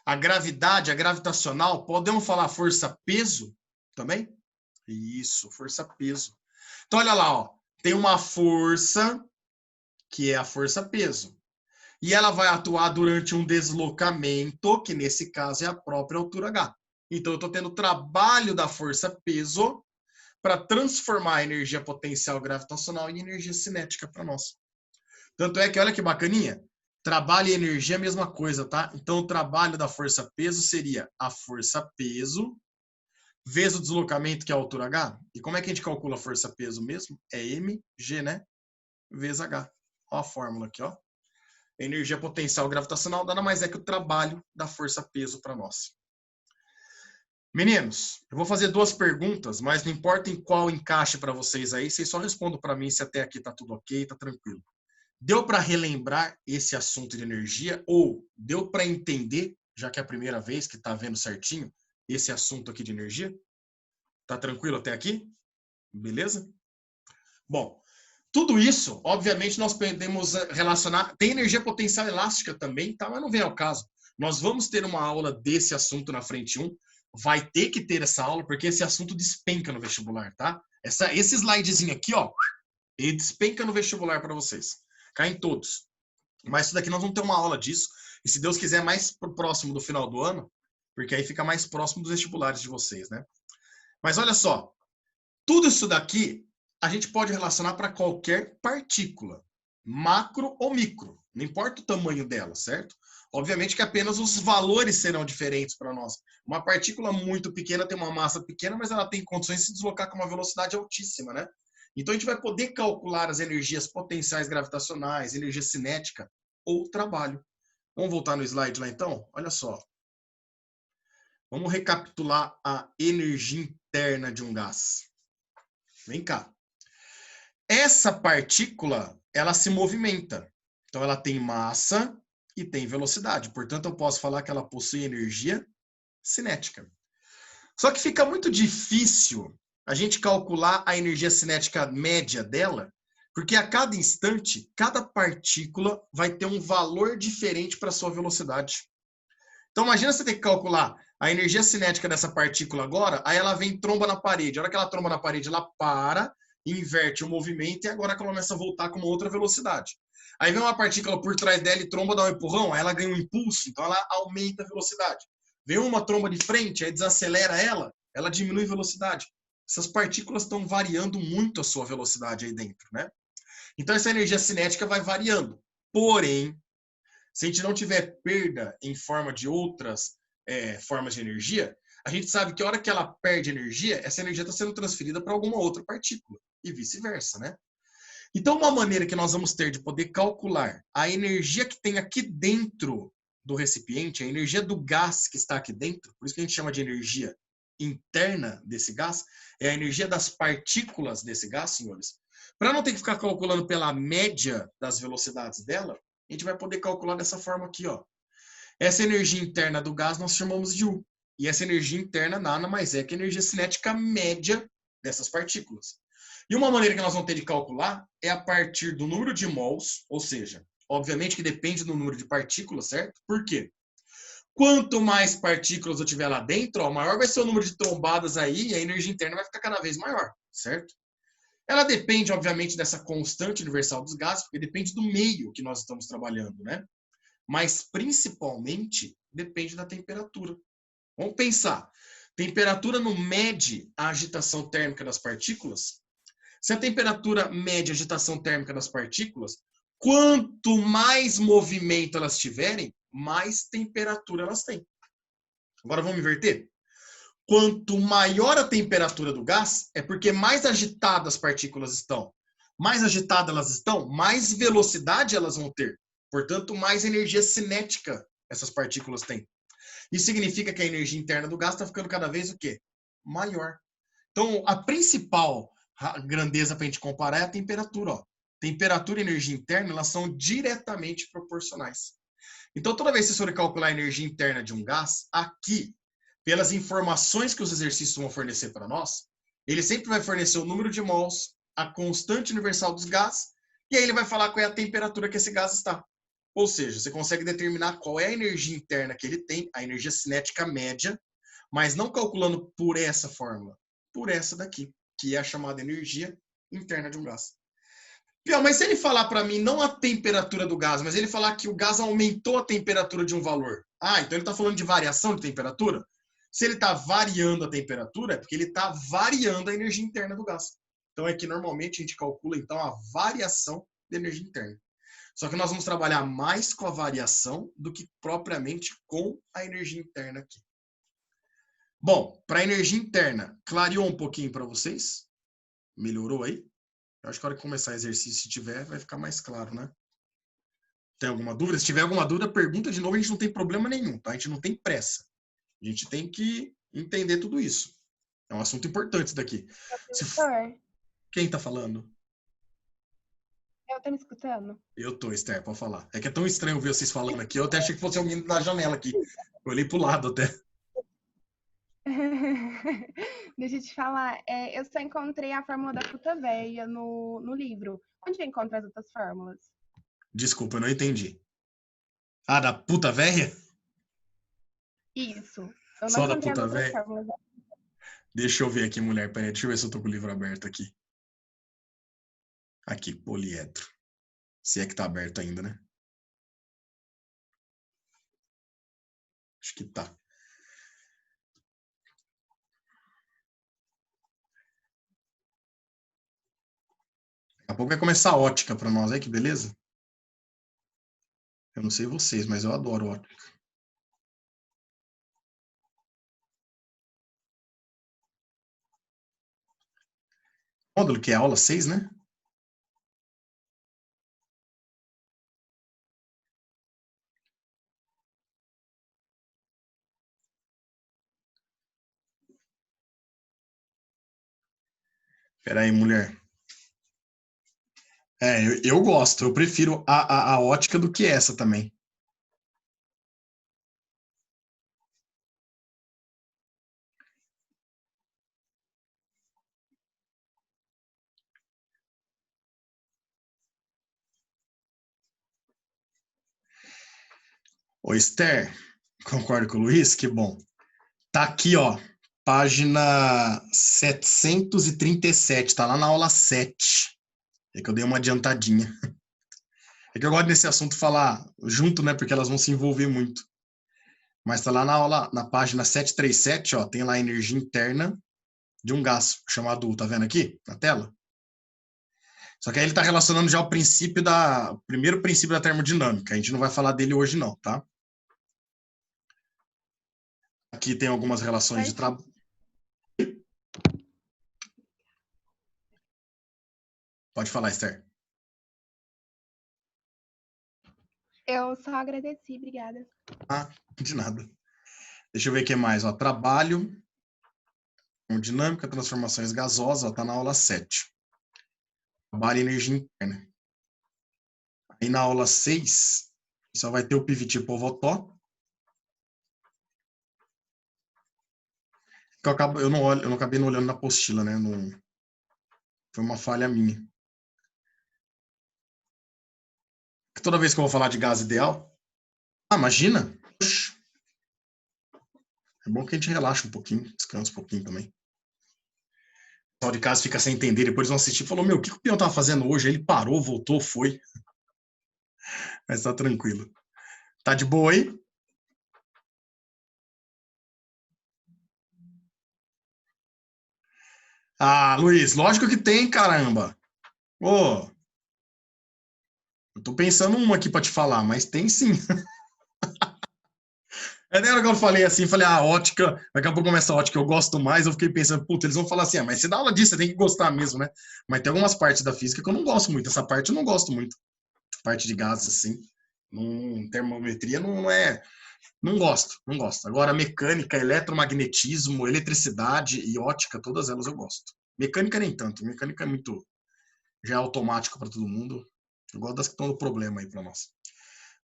A gravidade, a gravitacional, podemos falar força-peso também? Isso, força-peso. Então, olha lá, ó, tem uma força, que é a força-peso. E ela vai atuar durante um deslocamento, que nesse caso é a própria altura H. Então, eu estou tendo trabalho da força-peso para transformar a energia potencial gravitacional em energia cinética para nós. Tanto é que, olha que bacaninha, trabalho e energia é a mesma coisa, tá? Então, o trabalho da força-peso seria a força-peso vezes o deslocamento, que é a altura H. E como é que a gente calcula a força-peso mesmo? É mg, né? Vezes H. Ó a fórmula aqui, ó. Energia potencial gravitacional nada mais é que o trabalho da força-peso para nós. Meninos, eu vou fazer 2 perguntas, mas não importa em qual encaixe para vocês aí, vocês só respondam para mim se até aqui tá tudo ok, tá tranquilo. Deu para relembrar esse assunto de energia ou deu para entender, já que é a primeira vez que está vendo certinho, esse assunto aqui de energia? Tá tranquilo até aqui? Beleza? Bom, tudo isso, obviamente, nós podemos relacionar. Tem energia potencial elástica também, tá? Mas não vem ao caso. Nós vamos ter uma aula desse assunto na frente 1. Vai ter que ter essa aula, porque esse assunto despenca no vestibular, tá? Esse slidezinho aqui, ó, ele despenca no vestibular para vocês. Caem todos. Mas isso daqui nós vamos ter uma aula disso. E se Deus quiser, mais próximo do final do ano, porque aí fica mais próximo dos vestibulares de vocês, né? Mas olha só, tudo isso daqui a gente pode relacionar para qualquer partícula, macro ou micro, não importa o tamanho dela, certo? Obviamente que apenas os valores serão diferentes para nós. Uma partícula muito pequena tem uma massa pequena, mas ela tem condições de se deslocar com uma velocidade altíssima, né? Então a gente vai poder calcular as energias potenciais gravitacionais, energia cinética ou trabalho. Vamos voltar no slide lá então? Olha só. Vamos recapitular a energia interna de um gás. Vem cá. Essa partícula, ela se movimenta. Então, ela tem massa e tem velocidade. Portanto, eu posso falar que ela possui energia cinética. Só que fica muito difícil a gente calcular a energia cinética média dela, porque a cada instante, cada partícula vai ter um valor diferente para a sua velocidade. Então, imagina você ter que calcular a energia cinética dessa partícula agora, aí ela vem e tromba na parede. A hora que ela tromba na parede, ela para, inverte o movimento e agora ela começa a voltar com uma outra velocidade. Aí vem uma partícula por trás dela e tromba, dá um empurrão, aí ela ganha um impulso, então ela aumenta a velocidade. Vem uma tromba de frente, aí desacelera ela diminui a velocidade. Essas partículas estão variando muito a sua velocidade aí dentro, né? Então essa energia cinética vai variando. Porém, se a gente não tiver perda em forma de outras formas de energia, a gente sabe que a hora que ela perde energia, essa energia está sendo transferida para alguma outra partícula e vice-versa, né? Então, uma maneira que nós vamos ter de poder calcular a energia que tem aqui dentro do recipiente, a energia do gás que está aqui dentro, por isso que a gente chama de energia interna desse gás, é a energia das partículas desse gás, senhores. Para não ter que ficar calculando pela média das velocidades dela, a gente vai poder calcular dessa forma aqui, ó. Essa energia interna do gás nós chamamos de U. E essa energia interna nada mais é que a energia cinética média dessas partículas. E uma maneira que nós vamos ter de calcular é a partir do número de mols, ou seja, obviamente que depende do número de partículas, certo? Por quê? Quanto mais partículas eu tiver lá dentro, ó, maior vai ser o número de trombadas aí e a energia interna vai ficar cada vez maior, certo? Ela depende, obviamente, dessa constante universal dos gases, porque depende do meio que nós estamos trabalhando, né? Mas, principalmente, depende da temperatura. Vamos pensar. Temperatura não mede a agitação térmica das partículas? Se a temperatura mede a agitação térmica das partículas, quanto mais movimento elas tiverem, mais temperatura elas têm. Agora vamos inverter? Quanto maior a temperatura do gás, é porque mais agitadas as partículas estão. Mais agitadas elas estão, mais velocidade elas vão ter. Portanto, mais energia cinética essas partículas têm. Isso significa que a energia interna do gás está ficando cada vez o quê? Maior. Então, a principal grandeza para a gente comparar é a temperatura. Ó. Temperatura e energia interna elas são diretamente proporcionais. Então, toda vez que você for calcular a energia interna de um gás, aqui, pelas informações que os exercícios vão fornecer para nós, ele sempre vai fornecer o número de mols, a constante universal dos gases, e aí ele vai falar qual é a temperatura que esse gás está. Ou seja, você consegue determinar qual é a energia interna que ele tem, a energia cinética média, mas não calculando por essa fórmula, por essa daqui, que é a chamada energia interna de um gás. Mas se ele falar para mim não a temperatura do gás, mas ele falar que o gás aumentou a temperatura de um valor. Ah, então ele está falando de variação de temperatura? Se ele está variando a temperatura, é porque ele está variando a energia interna do gás. Então é que normalmente a gente calcula então a variação de energia interna. Só que nós vamos trabalhar mais com a variação do que propriamente com a energia interna aqui. Bom, para a energia interna, clareou um pouquinho para vocês? Melhorou aí? Eu acho que a hora que começar o exercício, se tiver, vai ficar mais claro, né? Tem alguma dúvida? Se tiver alguma dúvida, pergunta de novo, a gente não tem problema nenhum, tá? A gente não tem pressa. A gente tem que entender tudo isso. É um assunto importante isso daqui. Professor, Quem tá falando? eu tô me escutando? Eu tô, Esther, pode falar. É que é tão estranho ver vocês falando aqui, eu até achei que fosse alguém da janela aqui. Eu olhei pro lado até. Deixa eu te falar, eu só encontrei a fórmula da puta véia no livro. Onde eu encontro as outras fórmulas? Desculpa, eu não entendi. Ah, da puta véia? Isso. Eu não Só da encontrei as puta outras véia? fórmulas. Deixa eu ver aqui, mulher. Peraí, deixa eu ver se eu tô com o livro aberto aqui. Aqui, poliedro. Se é que tá aberto ainda, né? Acho que tá. Daqui a pouco vai começar a ótica para nós, aí que beleza? Eu não sei vocês, mas eu adoro ótica. Módulo que é aula 6, né? Pera aí, mulher. Eu gosto. Eu prefiro a ótica do que essa também. Ô, Esther, concordo com o Luiz? Que bom. Tá aqui, ó, página 737, tá lá na aula 7. É que eu dei uma adiantadinha. É que eu gosto desse assunto falar junto, né, porque elas vão se envolver muito. Mas tá lá na aula, na página 737, ó, tem lá a energia interna de um gás chamado U, tá vendo aqui na tela? Só que aí ele tá relacionando já o primeiro princípio da termodinâmica. A gente não vai falar dele hoje não, tá? Aqui tem algumas relações de trabalho. Pode falar, Esther. Eu só agradeci, obrigada. Ah, de nada. Deixa eu ver o que mais, ó. Trabalho, termodinâmica, transformações gasosas, ó, tá na aula 7. Trabalho e energia interna. Aí na aula 6, só vai ter o pivot povotó. Que eu não acabei não olhando na apostila, né? Não, foi uma falha minha. Toda vez que eu vou falar de gás ideal, imagina. Oxi. É bom que a gente relaxa um pouquinho, descansa um pouquinho também. O pessoal de casa fica sem entender, depois vão assistir e falou, meu, o que o peão tava fazendo hoje? Ele parou, voltou, foi. Mas tá tranquilo. Tá de boa aí? Ah, Luiz, lógico que tem, caramba. Ô, eu tô pensando uma aqui pra te falar, mas tem sim. É na hora que eu falei assim, falei, ótica, daqui a pouco começa a ótica, eu gosto mais, eu fiquei pensando, puta, eles vão falar assim, mas você dá aula disso, você tem que gostar mesmo, né? Mas tem algumas partes da física que eu não gosto muito, essa parte eu não gosto muito, parte de gases, assim, termometria não é, não gosto. Agora, mecânica, eletromagnetismo, eletricidade e ótica, todas elas eu gosto. Mecânica nem tanto, mecânica é muito, já é automático para todo mundo, eu gosto das que estão no problema aí para nós.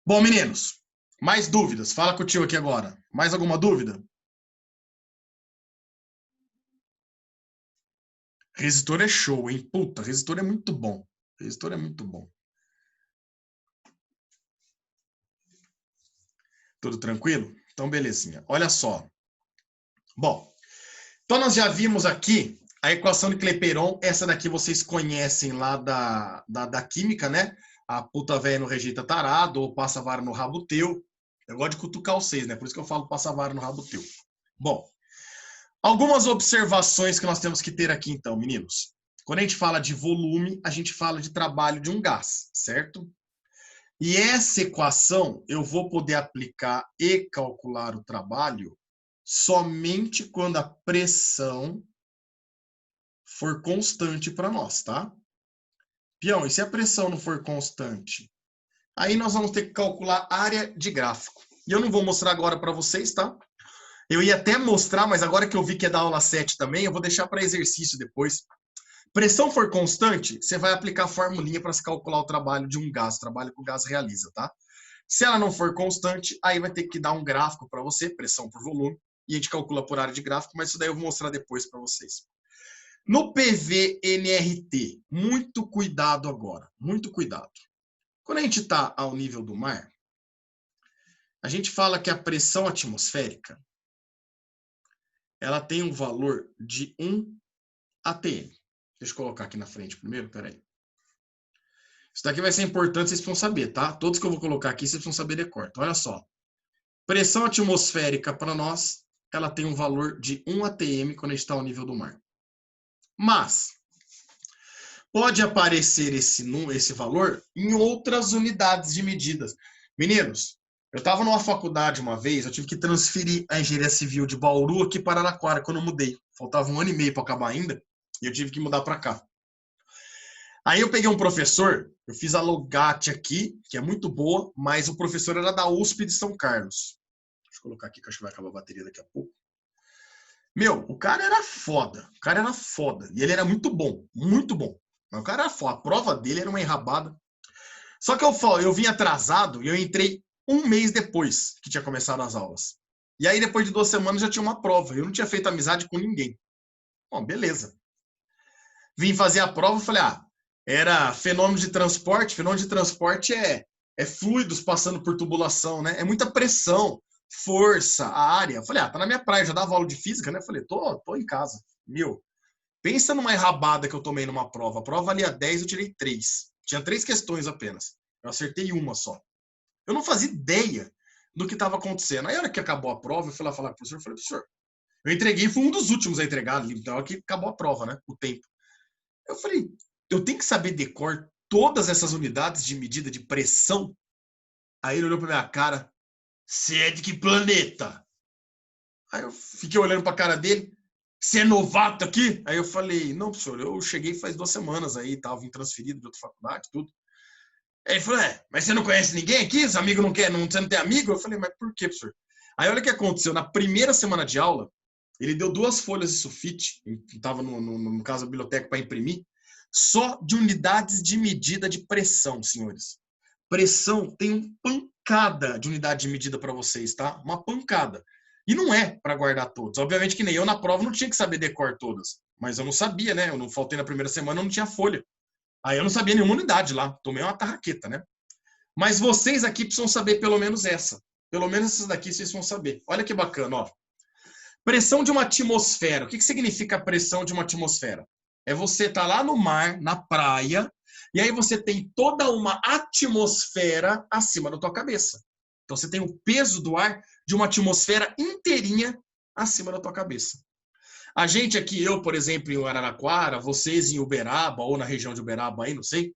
Bom, meninos, mais dúvidas? Fala com o tio aqui agora. Mais alguma dúvida? Resistor é show, hein? Puta, resistor é muito bom. Resistor é muito bom. Tudo tranquilo? Então, belezinha. Olha só. Bom, então nós já vimos aqui a equação de Clapeyron. Essa daqui vocês conhecem lá da química, né? A puta velha não rejeita tarado, ou passa vara no rabo teu. Eu gosto de cutucar vocês, né? Por isso que eu falo passa vara no rabo teu. Bom, algumas observações que nós temos que ter aqui, então, meninos. Quando a gente fala de volume, a gente fala de trabalho de um gás, certo? E essa equação eu vou poder aplicar e calcular o trabalho somente quando a pressão for constante para nós, tá? Peão, e se a pressão não for constante? Aí nós vamos ter que calcular área de gráfico. E eu não vou mostrar agora para vocês, tá? Eu ia até mostrar, mas agora que eu vi que é da aula 7 também, eu vou deixar para exercício depois. Pressão for constante, você vai aplicar a formulinha para se calcular o trabalho de um gás, o trabalho que o gás realiza, tá? Se ela não for constante, aí vai ter que dar um gráfico para você, pressão por volume, e a gente calcula por área de gráfico, mas isso daí eu vou mostrar depois para vocês. No PV-NRT, muito cuidado agora, muito cuidado. Quando a gente está ao nível do mar, a gente fala que a pressão atmosférica ela tem um valor de 1 atm. Deixa eu colocar aqui na frente primeiro, peraí. Isso daqui vai ser importante, vocês precisam saber, tá? Todos que eu vou colocar aqui, vocês precisam saber de cor. Então, olha só. Pressão atmosférica para nós, ela tem um valor de 1 atm quando a gente está ao nível do mar. Mas, pode aparecer esse valor em outras unidades de medidas. Meninos, eu estava numa faculdade uma vez, eu tive que transferir a engenharia civil de Bauru aqui para Araraquara quando eu mudei. Faltava 1 ano e meio para acabar ainda, e eu tive que mudar para cá. Aí eu peguei um professor, eu fiz a Logate aqui, que é muito boa, mas o professor era da USP de São Carlos. Deixa eu colocar aqui que acho que vai acabar a bateria daqui a pouco. Meu, o cara era foda. O cara era foda. E ele era muito bom. Muito bom. Mas o cara era foda. A prova dele era uma enrabada. Só que eu vim atrasado e eu entrei um mês depois que tinha começado as aulas. E aí, depois de 2 semanas, já tinha uma prova. Eu não tinha feito amizade com ninguém. Bom, beleza. Vim fazer a prova e falei, era fenômeno de transporte. Fenômeno de transporte é é fluidos passando por tubulação, né? É muita pressão, força, a área. Eu falei, tá na minha praia, já dava aula de física, né? Eu falei, tô em casa. Meu, pensa numa enrabada que eu tomei numa prova. A prova valia 10, eu tirei 3. Tinha 3 questões apenas. Eu acertei uma só. Eu não fazia ideia do que estava acontecendo. Aí, a hora que acabou a prova, eu fui lá falar com o professor, eu falei, professor, eu entreguei, fui um dos últimos a entregar ali, então aqui acabou a prova, né? O tempo. Eu falei, eu tenho que saber decor todas essas unidades de medida de pressão? Aí ele olhou pra minha cara, você é de que planeta? Aí eu fiquei olhando pra cara dele, você é novato aqui? Aí eu falei, não, professor, eu cheguei faz 2 semanas aí, tava vim transferido de outra faculdade, tudo. Aí ele falou, mas você não conhece ninguém aqui? Os amigos não querem, você não tem amigo? Eu falei, mas por quê, professor? Aí olha o que aconteceu, na primeira semana de aula, ele deu 2 folhas de sulfite, estava no caso da biblioteca para imprimir, só de unidades de medida de pressão, senhores. Pressão tem uma pancada de unidade de medida para vocês, tá? Uma pancada. E não é para guardar todos. Obviamente que nem eu na prova não tinha que saber decor todas. Mas eu não sabia, né? Eu não faltei na primeira semana, eu não tinha folha. Aí eu não sabia nenhuma unidade lá. Tomei uma tarraqueta, né? Mas vocês aqui precisam saber pelo menos essa. Pelo menos essas daqui vocês vão saber. Olha que bacana, ó. Pressão de uma atmosfera. O que significa a pressão de uma atmosfera? É você estar lá no mar, na praia, e aí você tem toda uma atmosfera acima da tua cabeça. Então você tem o peso do ar de uma atmosfera inteirinha acima da tua cabeça. A gente aqui, eu, por exemplo, em Araraquara, vocês em Uberaba, ou na região de Uberaba aí, não sei,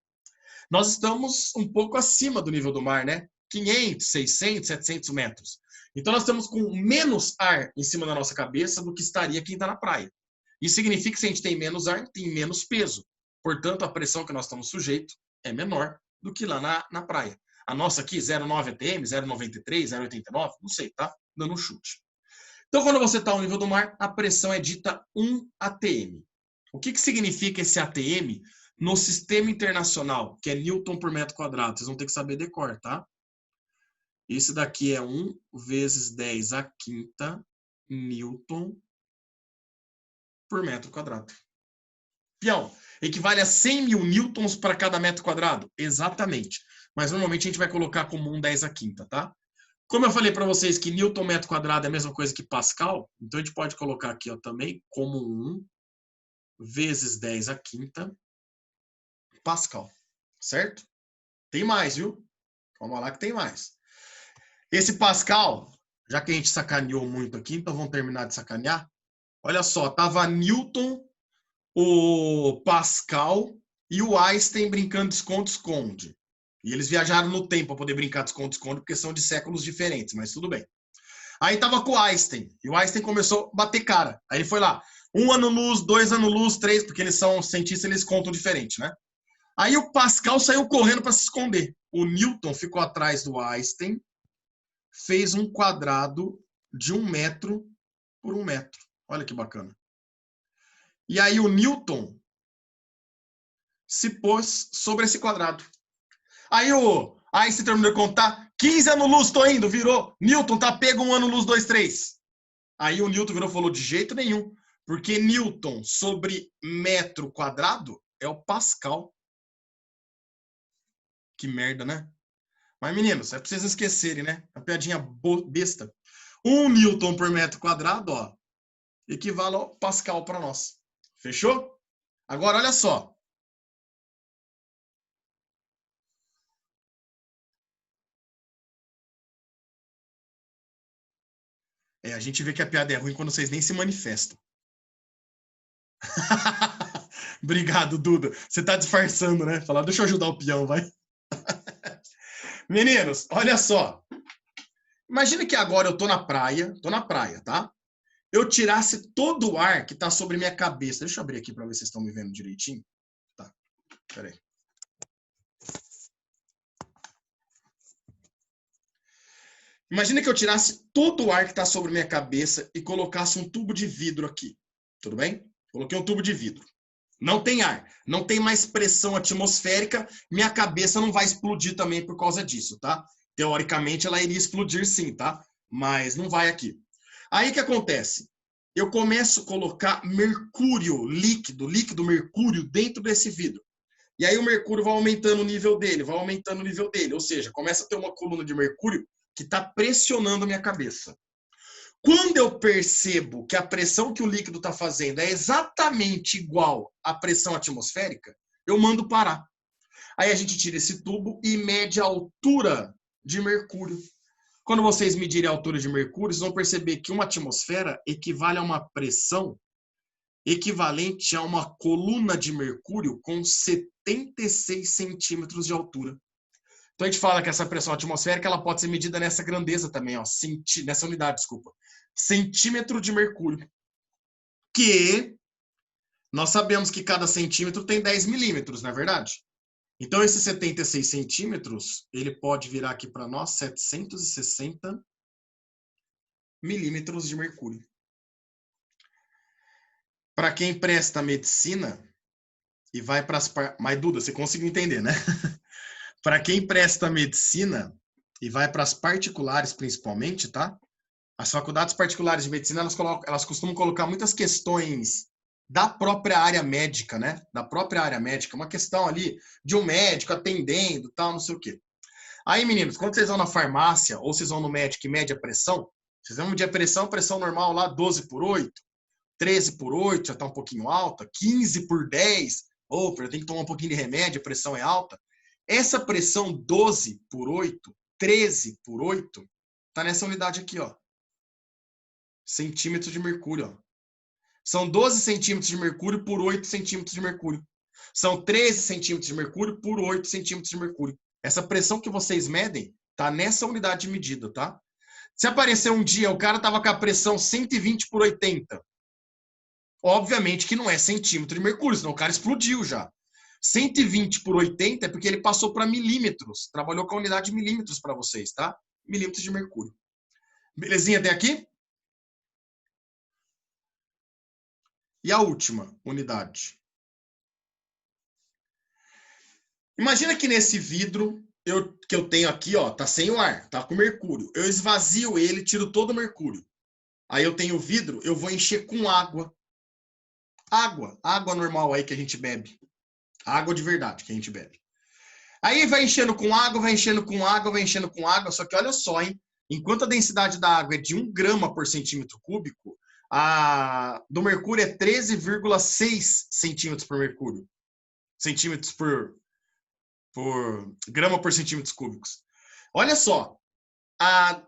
nós estamos um pouco acima do nível do mar, né? 500, 600, 700 metros. Então nós estamos com menos ar em cima da nossa cabeça do que estaria quem está na praia. Isso significa que se a gente tem menos ar, tem menos peso. Portanto, a pressão que nós estamos sujeitos é menor do que lá na praia. A nossa aqui, 0,9 ATM, 0,93, 0,89, não sei, tá? Dando um chute. Então, quando você está ao nível do mar, a pressão é dita 1 ATM. O que significa esse ATM no sistema internacional, que é Newton por metro quadrado? Vocês vão ter que saber decor, tá? Esse daqui é 1 vezes 10 à quinta Newton por metro quadrado. Pião, equivale a 100 mil newtons para cada metro quadrado? Exatamente. Mas normalmente a gente vai colocar como 1 10 à quinta, tá? Como eu falei para vocês que newton metro quadrado é a mesma coisa que pascal, então a gente pode colocar aqui ó, também como 1 vezes 10 à quinta pascal, certo? Tem mais, viu? Vamos lá que tem mais. Esse pascal, já que a gente sacaneou muito aqui, então vamos terminar de sacanear. Olha só, tava Newton, o Pascal e o Einstein brincando de esconde-esconde. E eles viajaram no tempo para poder brincar de esconde-esconde, porque são de séculos diferentes, mas tudo bem. Aí tava com o Einstein, e o Einstein começou a bater cara. Aí ele foi lá, 1 ano-luz, 2 ano-luz, 3, porque eles são cientistas, eles contam diferente, né? Aí o Pascal saiu correndo para se esconder. O Newton ficou atrás do Einstein, fez um quadrado de 1 metro por 1 metro. Olha que bacana. E aí o Newton se pôs sobre esse quadrado. Aí Einstein terminou de contar, 15 anos-luz, tô indo, virou. Newton, tá pego 1 ano-luz, 2, 3. Aí o Newton virou e falou, de jeito nenhum, porque Newton sobre metro quadrado é o Pascal. Que merda, né? Mas, meninos, é pra vocês esquecerem, né? A piadinha besta. 1 Newton por metro quadrado, ó, equivale ao Pascal para nós. Fechou? Agora, olha só. A gente vê que a piada é ruim quando vocês nem se manifestam. Obrigado, Duda. Você tá disfarçando, né? Falar, deixa eu ajudar o peão, vai. Meninos, olha só. Imagina que agora eu tô na praia, tá? Eu tirasse todo o ar que tá sobre minha cabeça. Deixa eu abrir aqui para ver se vocês estão me vendo direitinho. Tá, peraí. Imagina que eu tirasse todo o ar que tá sobre minha cabeça e colocasse um tubo de vidro aqui. Tudo bem? Coloquei um tubo de vidro. Não tem ar, não tem mais pressão atmosférica, minha cabeça não vai explodir também por causa disso, tá? Teoricamente ela iria explodir sim, tá? Mas não vai aqui. Aí o que acontece? Eu começo a colocar mercúrio líquido mercúrio dentro desse vidro. E aí o mercúrio vai aumentando o nível dele, vai aumentando o nível dele. Ou seja, começa a ter uma coluna de mercúrio que está pressionando a minha cabeça. Quando eu percebo que a pressão que o líquido está fazendo é exatamente igual à pressão atmosférica, eu mando parar. Aí a gente tira esse tubo e mede a altura de mercúrio. Quando vocês medirem a altura de mercúrio, vocês vão perceber que uma atmosfera equivale a uma pressão equivalente a uma coluna de mercúrio com 76 centímetros de altura. Então a gente fala que essa pressão atmosférica ela pode ser medida nessa grandeza também, ó, nessa unidade, desculpa. Centímetro de mercúrio. Que nós sabemos que cada centímetro tem 10 milímetros, não é verdade? Então, esses 76 centímetros, ele pode virar aqui para nós 760 milímetros de mercúrio. Para quem presta medicina e vai para as... Mas, Duda, você conseguiu entender, né? Para quem presta medicina e vai para as particulares, principalmente, tá? As faculdades particulares de medicina, elas costumam colocar muitas questões da própria área médica, né? Da própria área médica. Uma questão ali de um médico atendendo, tal, não sei o quê. Aí, meninos, quando vocês vão na farmácia ou vocês vão no médico e mede a pressão, vocês vão medir a pressão normal lá 12 por 8, 13 por 8, já está um pouquinho alta, 15 por 10, opa, eu tenho que tomar um pouquinho de remédio, a pressão é alta. Essa pressão 12 por 8, 13 por 8, está nessa unidade aqui, ó. Centímetros de mercúrio, ó. São 12 centímetros de mercúrio por 8 centímetros de mercúrio. São 13 centímetros de mercúrio por 8 centímetros de mercúrio. Essa pressão que vocês medem tá nessa unidade de medida, tá? Se aparecer um dia, o cara tava com a pressão 120 por 80. Obviamente que não é centímetro de mercúrio, senão o cara explodiu já. 120 por 80 é porque ele passou para milímetros. Trabalhou com a unidade de milímetros para vocês, tá? Milímetros de mercúrio. Belezinha até aqui? E a última unidade. Imagina que nesse vidro que eu tenho aqui, ó, tá sem o ar, tá com mercúrio. Eu esvazio ele, tiro todo o mercúrio. Aí eu tenho o vidro, eu vou encher com água. Água normal aí que a gente bebe. Água de verdade que a gente bebe. Aí vai enchendo com água, vai enchendo com água, vai enchendo com água. Só que olha só, hein? Enquanto a densidade da água é de 1 grama por centímetro cúbico, a do mercúrio é 13,6 centímetros por mercúrio. Centímetros por grama por centímetros cúbicos. Olha só,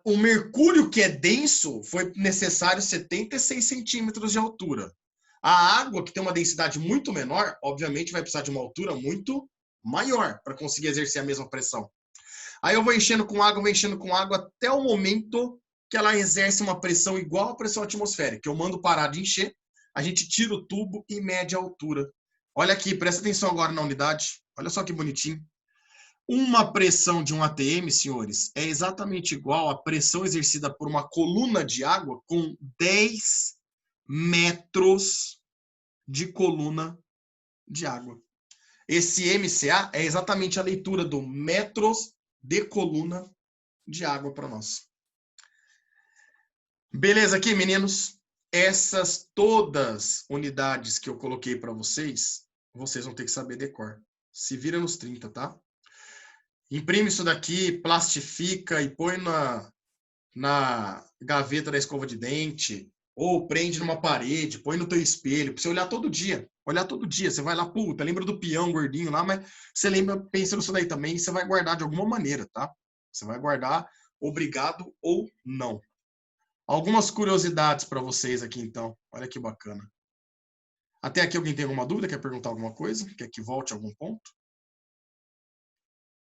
o mercúrio que é denso foi necessário 76 centímetros de altura. A água, que tem uma densidade muito menor, obviamente vai precisar de uma altura muito maior para conseguir exercer a mesma pressão. Aí eu vou enchendo com água, vou enchendo com água até o momento que ela exerce uma pressão igual à pressão atmosférica. Eu mando parar de encher, a gente tira o tubo e mede a altura. Olha aqui, presta atenção agora na unidade. Olha só que bonitinho. Uma pressão de um ATM, senhores, é exatamente igual à pressão exercida por uma coluna de água com 10 metros de coluna de água. Esse MCA é exatamente a leitura do metros de coluna de água para nós. Beleza aqui, meninos? Essas todas unidades que eu coloquei para vocês, vocês vão ter que saber decor. Se vira nos 30, tá? Imprime isso daqui, plastifica e põe na gaveta da escova de dente, ou prende numa parede, põe no teu espelho, pra você olhar todo dia. Olhar todo dia. Você vai lá, puta, lembra do peão gordinho lá, mas você lembra, pensa nisso daí também, e você vai guardar de alguma maneira, tá? Você vai guardar, obrigado ou não. Algumas curiosidades para vocês aqui, então. Olha que bacana. Até aqui alguém tem alguma dúvida? Quer perguntar alguma coisa? Quer que volte a algum ponto?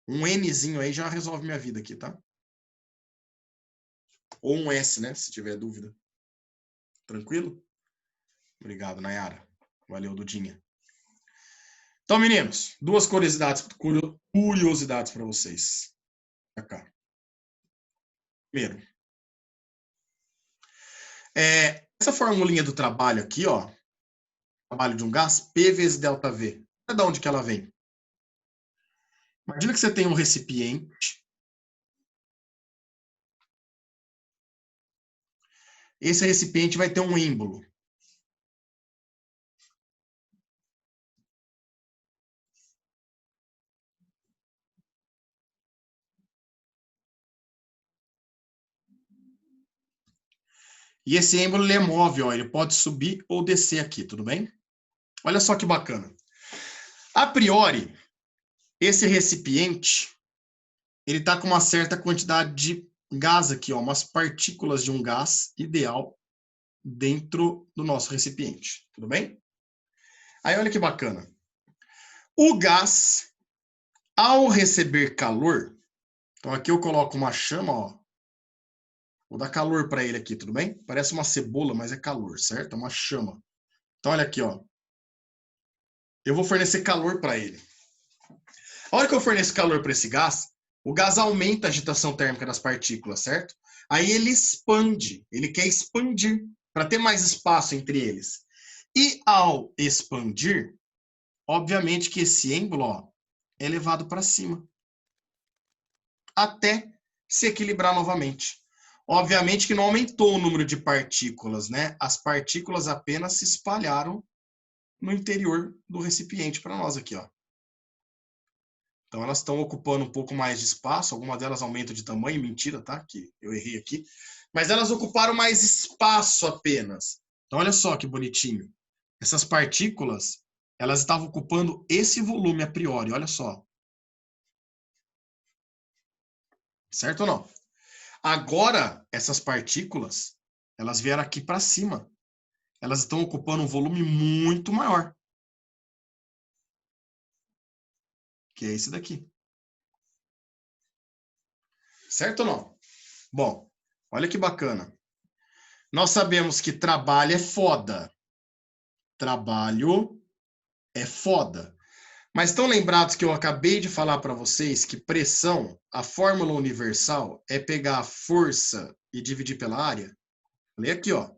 Um Nzinho aí já resolve minha vida aqui, tá? Ou um S, né? Se tiver dúvida. Tranquilo? Obrigado, Nayara. Valeu, Dudinha. Então, meninos, duas curiosidades para vocês. Pra cá. Primeiro, essa formulinha do trabalho aqui, ó, trabalho de um gás, P vezes ΔV. É de onde que ela vem? Imagina que você tem um recipiente. Esse recipiente vai ter um êmbolo. E esse êmbolo ele é móvel, ó, ele pode subir ou descer aqui, tudo bem? Olha só que bacana. A priori, esse recipiente, ele está com uma certa quantidade de gás aqui, ó, umas partículas de um gás ideal dentro do nosso recipiente, tudo bem? Aí olha que bacana. O gás, ao receber calor, então aqui eu coloco uma chama, ó, vou dar calor para ele aqui, tudo bem? Parece uma cebola, mas é calor, certo? É uma chama. Então olha aqui, ó. Eu vou fornecer calor para ele. A hora que eu forneço calor para esse gás, o gás aumenta a agitação térmica das partículas, certo? Aí ele expande, ele quer expandir para ter mais espaço entre eles. E ao expandir, obviamente que esse êmbolo, ó, é levado para cima, até se equilibrar novamente. Obviamente que não aumentou o número de partículas, né? As partículas apenas se espalharam no interior do recipiente para nós aqui, ó. Então elas estão ocupando um pouco mais de espaço, algumas delas aumentam de tamanho, mentira, tá? Que eu errei aqui. Mas elas ocuparam mais espaço apenas. Então olha só que bonitinho. Essas partículas, elas estavam ocupando esse volume a priori, olha só. Certo ou não? Agora, essas partículas, elas vieram aqui para cima. Elas estão ocupando um volume muito maior. Que é esse daqui. Certo ou não? Bom, olha que bacana. Nós sabemos que trabalho é foda. Trabalho é foda. Mas estão lembrados que eu acabei de falar para vocês que pressão, a fórmula universal, é pegar a força e dividir pela área? Lê aqui, ó.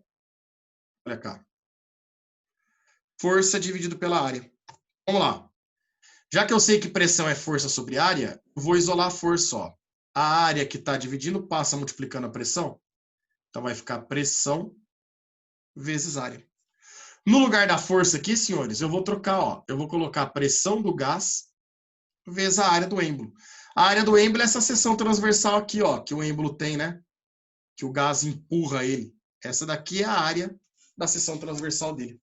Olha cá. Força dividido pela área. Vamos lá. Já que eu sei que pressão é força sobre área, vou isolar a força, ó. A área que está dividindo passa multiplicando a pressão. Então vai ficar pressão vezes área. No lugar da força aqui, senhores, eu vou trocar, ó. Eu vou colocar a pressão do gás vezes a área do êmbolo. A área do êmbolo é essa seção transversal aqui, ó, que o êmbolo tem, né? Que o gás empurra ele. Essa daqui é a área da seção transversal dele.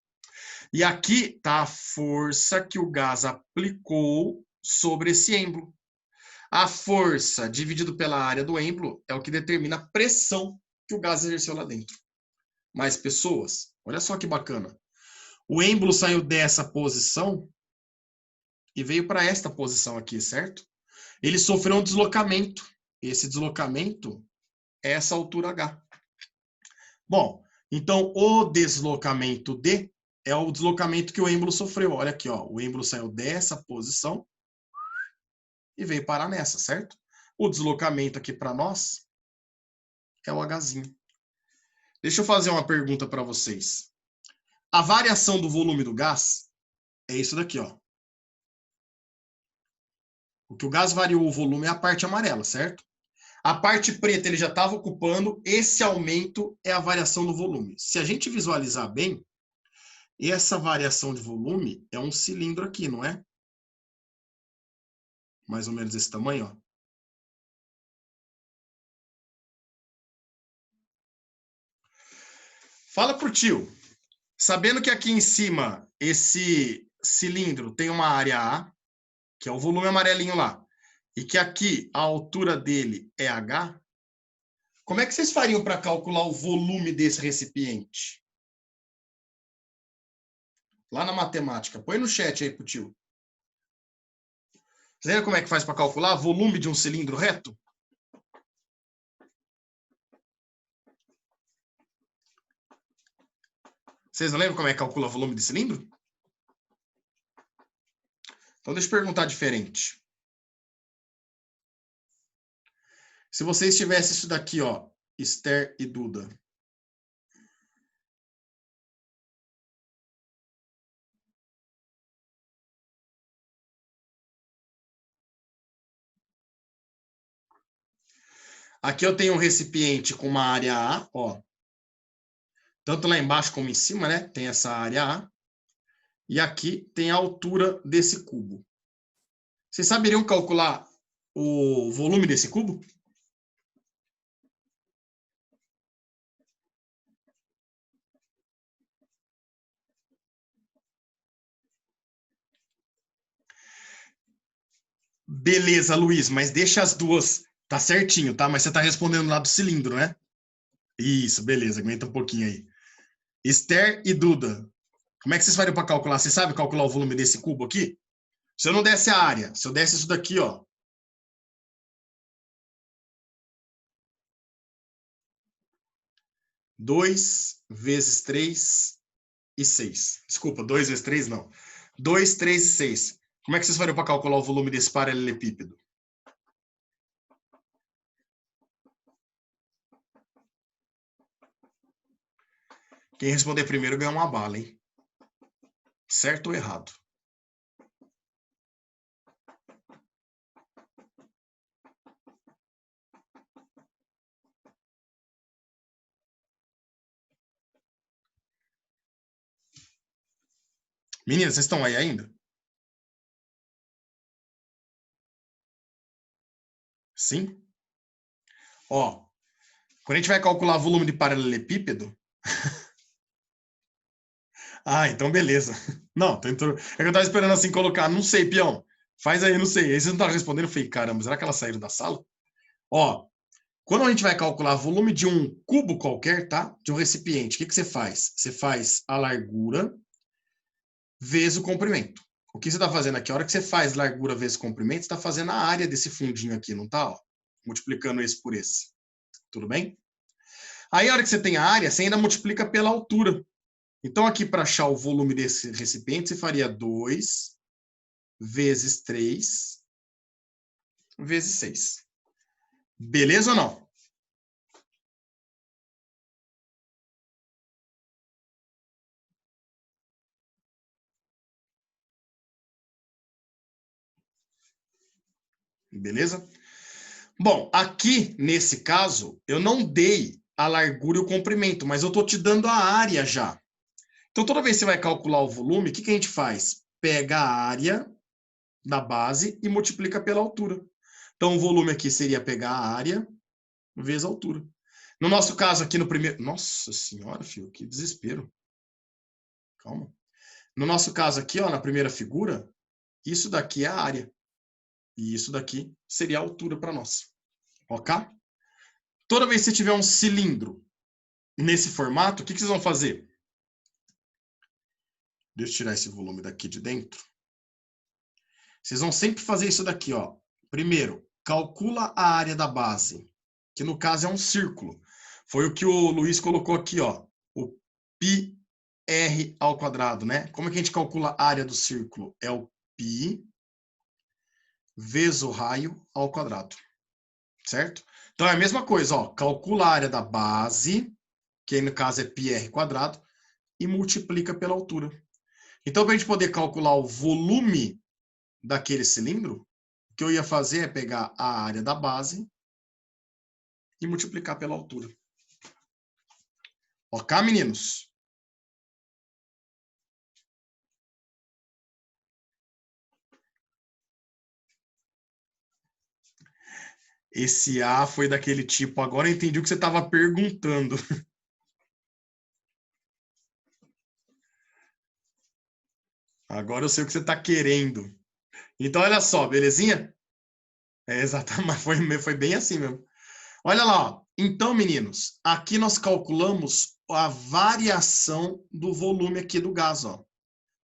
E aqui está a força que o gás aplicou sobre esse êmbolo. A força dividido pela área do êmbolo é o que determina a pressão que o gás exerceu lá dentro. Mais pessoas? Olha só que bacana. O êmbolo saiu dessa posição e veio para esta posição aqui, certo? Ele sofreu um deslocamento. Esse deslocamento é essa altura H. Bom, então o deslocamento D é o deslocamento que o êmbolo sofreu. Olha aqui, ó, o êmbolo saiu dessa posição e veio parar nessa, certo? O deslocamento aqui para nós é o Hzinho. Deixa eu fazer uma pergunta para vocês. A variação do volume do gás é isso daqui, ó. O que o gás variou o volume é a parte amarela, certo? A parte preta ele já estava ocupando, esse aumento é a variação do volume. Se a gente visualizar bem, essa variação de volume é um cilindro aqui, não é? Mais ou menos esse tamanho, ó. Fala pro tio, sabendo que aqui em cima esse cilindro tem uma área A, que é o volume amarelinho lá, e que aqui a altura dele é H, como é que vocês fariam para calcular o volume desse recipiente? Lá na matemática. Põe no chat aí pro tio. Você lembra como é que faz para calcular volume de um cilindro reto? Vocês não lembram como é que calcula o volume de cilindro? Então deixa eu perguntar diferente. Se vocês tivessem isso daqui, ó, Esther e Duda. Aqui eu tenho um recipiente com uma área A, ó. Tanto lá embaixo como em cima, né? Tem essa área A. E aqui tem a altura desse cubo. Vocês saberiam calcular o volume desse cubo? Beleza, Luiz, mas deixa as duas. Tá certinho, tá? Mas você tá respondendo lá do cilindro, né? Isso, beleza, aguenta um pouquinho aí. Esther e Duda, como é que vocês fariam para calcular? Você sabe calcular o volume desse cubo aqui? Se eu não desse a área, se eu desse isso daqui, ó. 2 vezes 3 e 6. Desculpa, 2 vezes 3 não. 2, 3 e 6. Como é que vocês fariam para calcular o volume desse paralelepípedo? Quem responder primeiro ganha uma bala, hein? Certo ou errado? Meninas, vocês estão aí ainda? Sim? Ó, quando a gente vai calcular o volume de paralelepípedo... Ah, então beleza. Não, é que eu tava esperando assim colocar, não sei, peão. Faz aí, não sei. Aí vocês não estavam respondendo, eu falei, caramba, será que elas saíram da sala? Ó, quando a gente vai calcular o volume de um cubo qualquer, tá? De um recipiente, o que você faz? Você faz a largura vezes o comprimento. O que você está fazendo aqui? A hora que você faz largura vezes comprimento, você está fazendo a área desse fundinho aqui, não tá? Ó, multiplicando esse por esse. Tudo bem? Aí, a hora que você tem a área, você ainda multiplica pela altura. Então, aqui, para achar o volume desse recipiente, você faria 2 vezes 3 vezes 6. Beleza ou não? Beleza? Bom, aqui, nesse caso, eu não dei a largura e o comprimento, mas eu estou te dando a área já. Então, toda vez que você vai calcular o volume, o que a gente faz? Pega a área da base e multiplica pela altura. Então, o volume aqui seria pegar a área vezes a altura. No nosso caso aqui no primeiro... Nossa senhora, filho, que desespero. Calma. No nosso caso aqui, ó, na primeira figura, isso daqui é a área. E isso daqui seria a altura para nós. Ok? Toda vez que você tiver um cilindro nesse formato, o que vocês vão fazer? Deixa eu tirar esse volume daqui de dentro. Vocês vão sempre fazer isso daqui, ó. Primeiro, calcula a área da base, que no caso é um círculo. Foi o que o Luiz colocou aqui, ó. O πr ao quadrado, né? Como é que a gente calcula a área do círculo? É o π vezes o raio ao quadrado, certo? Então é a mesma coisa, ó. Calcula a área da base, que aí no caso é πr quadrado, e multiplica pela altura. Então, para a gente poder calcular o volume daquele cilindro, o que eu ia fazer é pegar a área da base e multiplicar pela altura. Ok, meninos? Esse A foi daquele tipo. Agora eu entendi o que você estava perguntando. Agora eu sei o que você está querendo. Então, olha só, belezinha? É exatamente, foi bem assim mesmo. Olha lá, ó. Então, meninos, aqui nós calculamos a variação do volume aqui do gás, ó.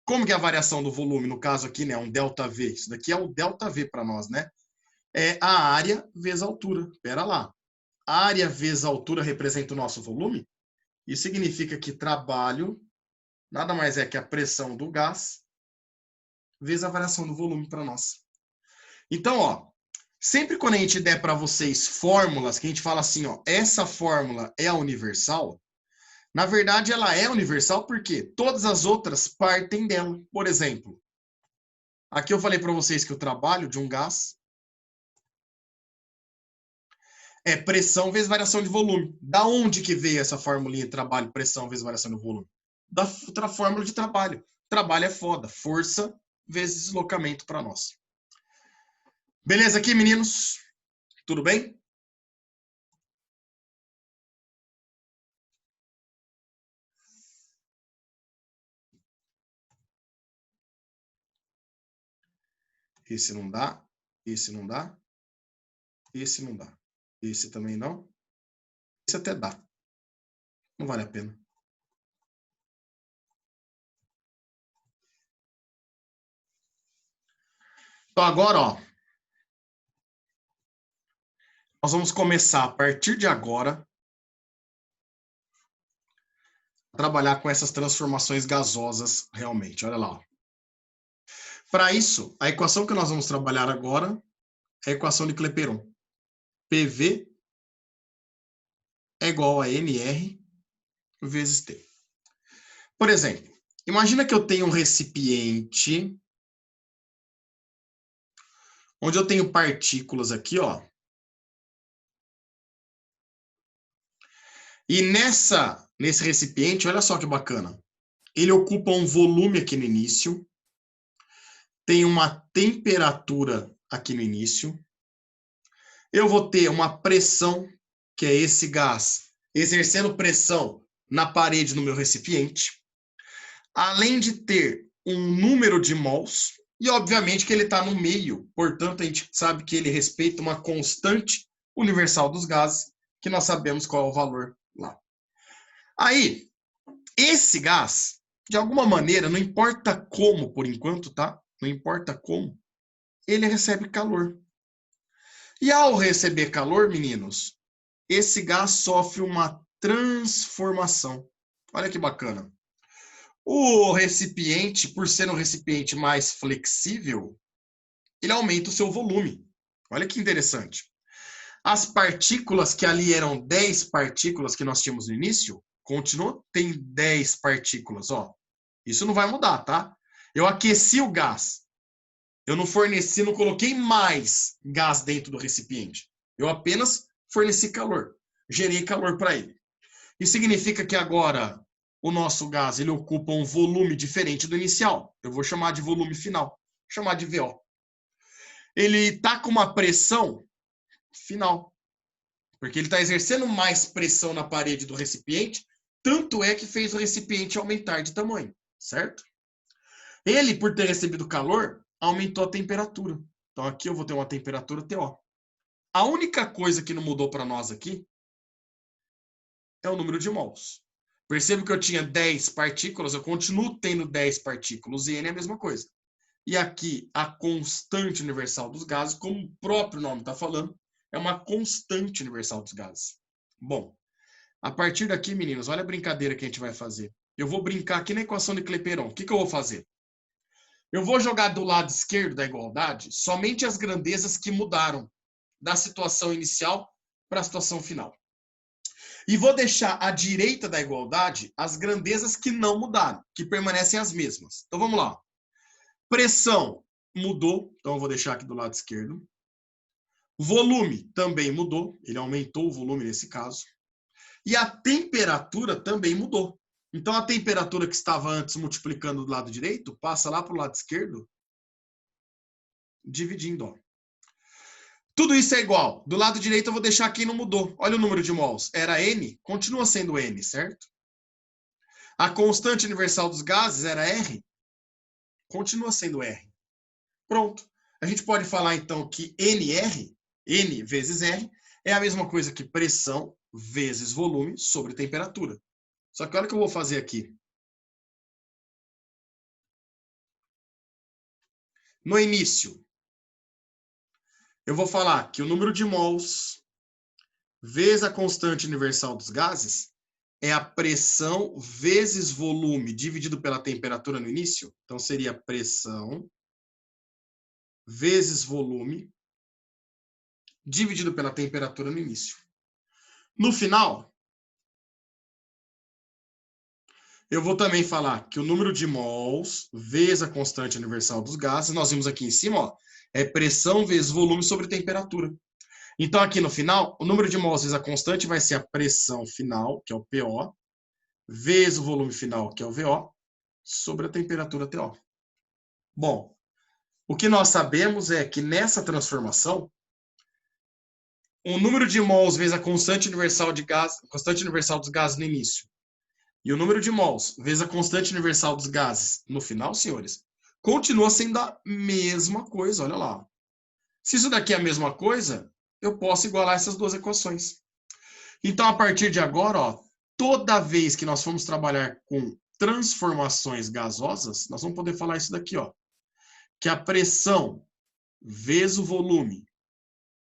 Como que é a variação do volume? No caso aqui, né, um ΔV. Isso daqui é o ΔV para nós, né? É a área vezes a altura. Espera lá. Área vezes a altura representa o nosso volume? Isso significa que trabalho nada mais é que a pressão do gás vezes a variação do volume para nós. Então, ó, sempre quando a gente der para vocês fórmulas, que a gente fala assim, ó, essa fórmula é a universal, na verdade ela é universal porque todas as outras partem dela. Por exemplo, aqui eu falei para vocês que o trabalho de um gás é pressão vezes variação de volume. Da onde que veio essa formulinha de trabalho, pressão vezes variação de volume? Da outra fórmula de trabalho. Trabalho é foda, força vezes deslocamento para nós. Beleza aqui, meninos? Tudo bem? Esse não dá. Esse não dá. Esse não dá. Esse também não. Esse até dá. Não vale a pena. Então agora, ó, nós vamos começar a partir de agora a trabalhar com essas transformações gasosas realmente. Olha lá. Para isso, a equação que nós vamos trabalhar agora é a equação de Clapeyron. PV é igual a NR vezes T. Por exemplo, imagina que eu tenho um recipiente onde eu tenho partículas aqui, ó. E nesse recipiente, olha só que bacana. Ele ocupa um volume aqui no início, tem uma temperatura aqui no início. Eu vou ter uma pressão, que é esse gás, exercendo pressão na parede no meu recipiente. Além de ter um número de mols, e obviamente que ele está no meio, portanto a gente sabe que ele respeita uma constante universal dos gases, que nós sabemos qual é o valor lá. Aí, esse gás, de alguma maneira, não importa como por enquanto, tá? Não importa como, ele recebe calor. E ao receber calor, meninos, esse gás sofre uma transformação. Olha que bacana. O recipiente, por ser um recipiente mais flexível, ele aumenta o seu volume. Olha que interessante. As partículas que ali eram 10 partículas que nós tínhamos no início, continuam, tem 10 partículas, ó. Isso não vai mudar, tá? Eu aqueci o gás. Eu não forneci, não coloquei mais gás dentro do recipiente. Eu apenas forneci calor. Gerei calor para ele. Isso significa que agora o nosso gás ele ocupa um volume diferente do inicial. Eu vou chamar de volume final. Vou chamar de VO. Ele está com uma pressão final. Porque ele está exercendo mais pressão na parede do recipiente, tanto é que fez o recipiente aumentar de tamanho, certo? Ele, por ter recebido calor, aumentou a temperatura. Então aqui eu vou ter uma temperatura TO. A única coisa que não mudou para nós aqui é o número de mols. Percebo que eu tinha 10 partículas, eu continuo tendo 10 partículas, e N é a mesma coisa. E aqui, a constante universal dos gases, como o próprio nome está falando, é uma constante universal dos gases. Bom, a partir daqui, meninos, olha a brincadeira que a gente vai fazer. Eu vou brincar aqui na equação de Clapeyron. O que eu vou fazer? Eu vou jogar do lado esquerdo da igualdade somente as grandezas que mudaram da situação inicial para a situação final. E vou deixar à direita da igualdade as grandezas que não mudaram, que permanecem as mesmas. Então vamos lá. Pressão mudou, então eu vou deixar aqui do lado esquerdo. Volume também mudou, ele aumentou o volume nesse caso. E a temperatura também mudou. Então a temperatura que estava antes multiplicando do lado direito, passa lá para o lado esquerdo, dividindo, ó. Tudo isso é igual. Do lado direito eu vou deixar quem não mudou. Olha o número de mols. Era N, continua sendo N, certo? A constante universal dos gases era R, continua sendo R. Pronto. A gente pode falar então que NR, N vezes R, é a mesma coisa que pressão vezes volume sobre temperatura. Só que olha o que eu vou fazer aqui. No início, eu vou falar que o número de mols vezes a constante universal dos gases é a pressão vezes volume dividido pela temperatura no início. Então, seria pressão vezes volume dividido pela temperatura no início. No final, eu vou também falar que o número de mols vezes a constante universal dos gases, nós vimos aqui em cima, ó, é pressão vezes volume sobre temperatura. Então, aqui no final, o número de mols vezes a constante vai ser a pressão final, que é o PO, vezes o volume final, que é o VO, sobre a temperatura TO. Bom, o que nós sabemos é que nessa transformação, o número de mols vezes a constante universal de gás, constante universal dos gases no início, e o número de mols vezes a constante universal dos gases no final, senhores, continua sendo a mesma coisa, olha lá. Se isso daqui é a mesma coisa, eu posso igualar essas duas equações. Então, a partir de agora, ó, toda vez que nós formos trabalhar com transformações gasosas, nós vamos poder falar isso daqui, ó, que a pressão vezes o volume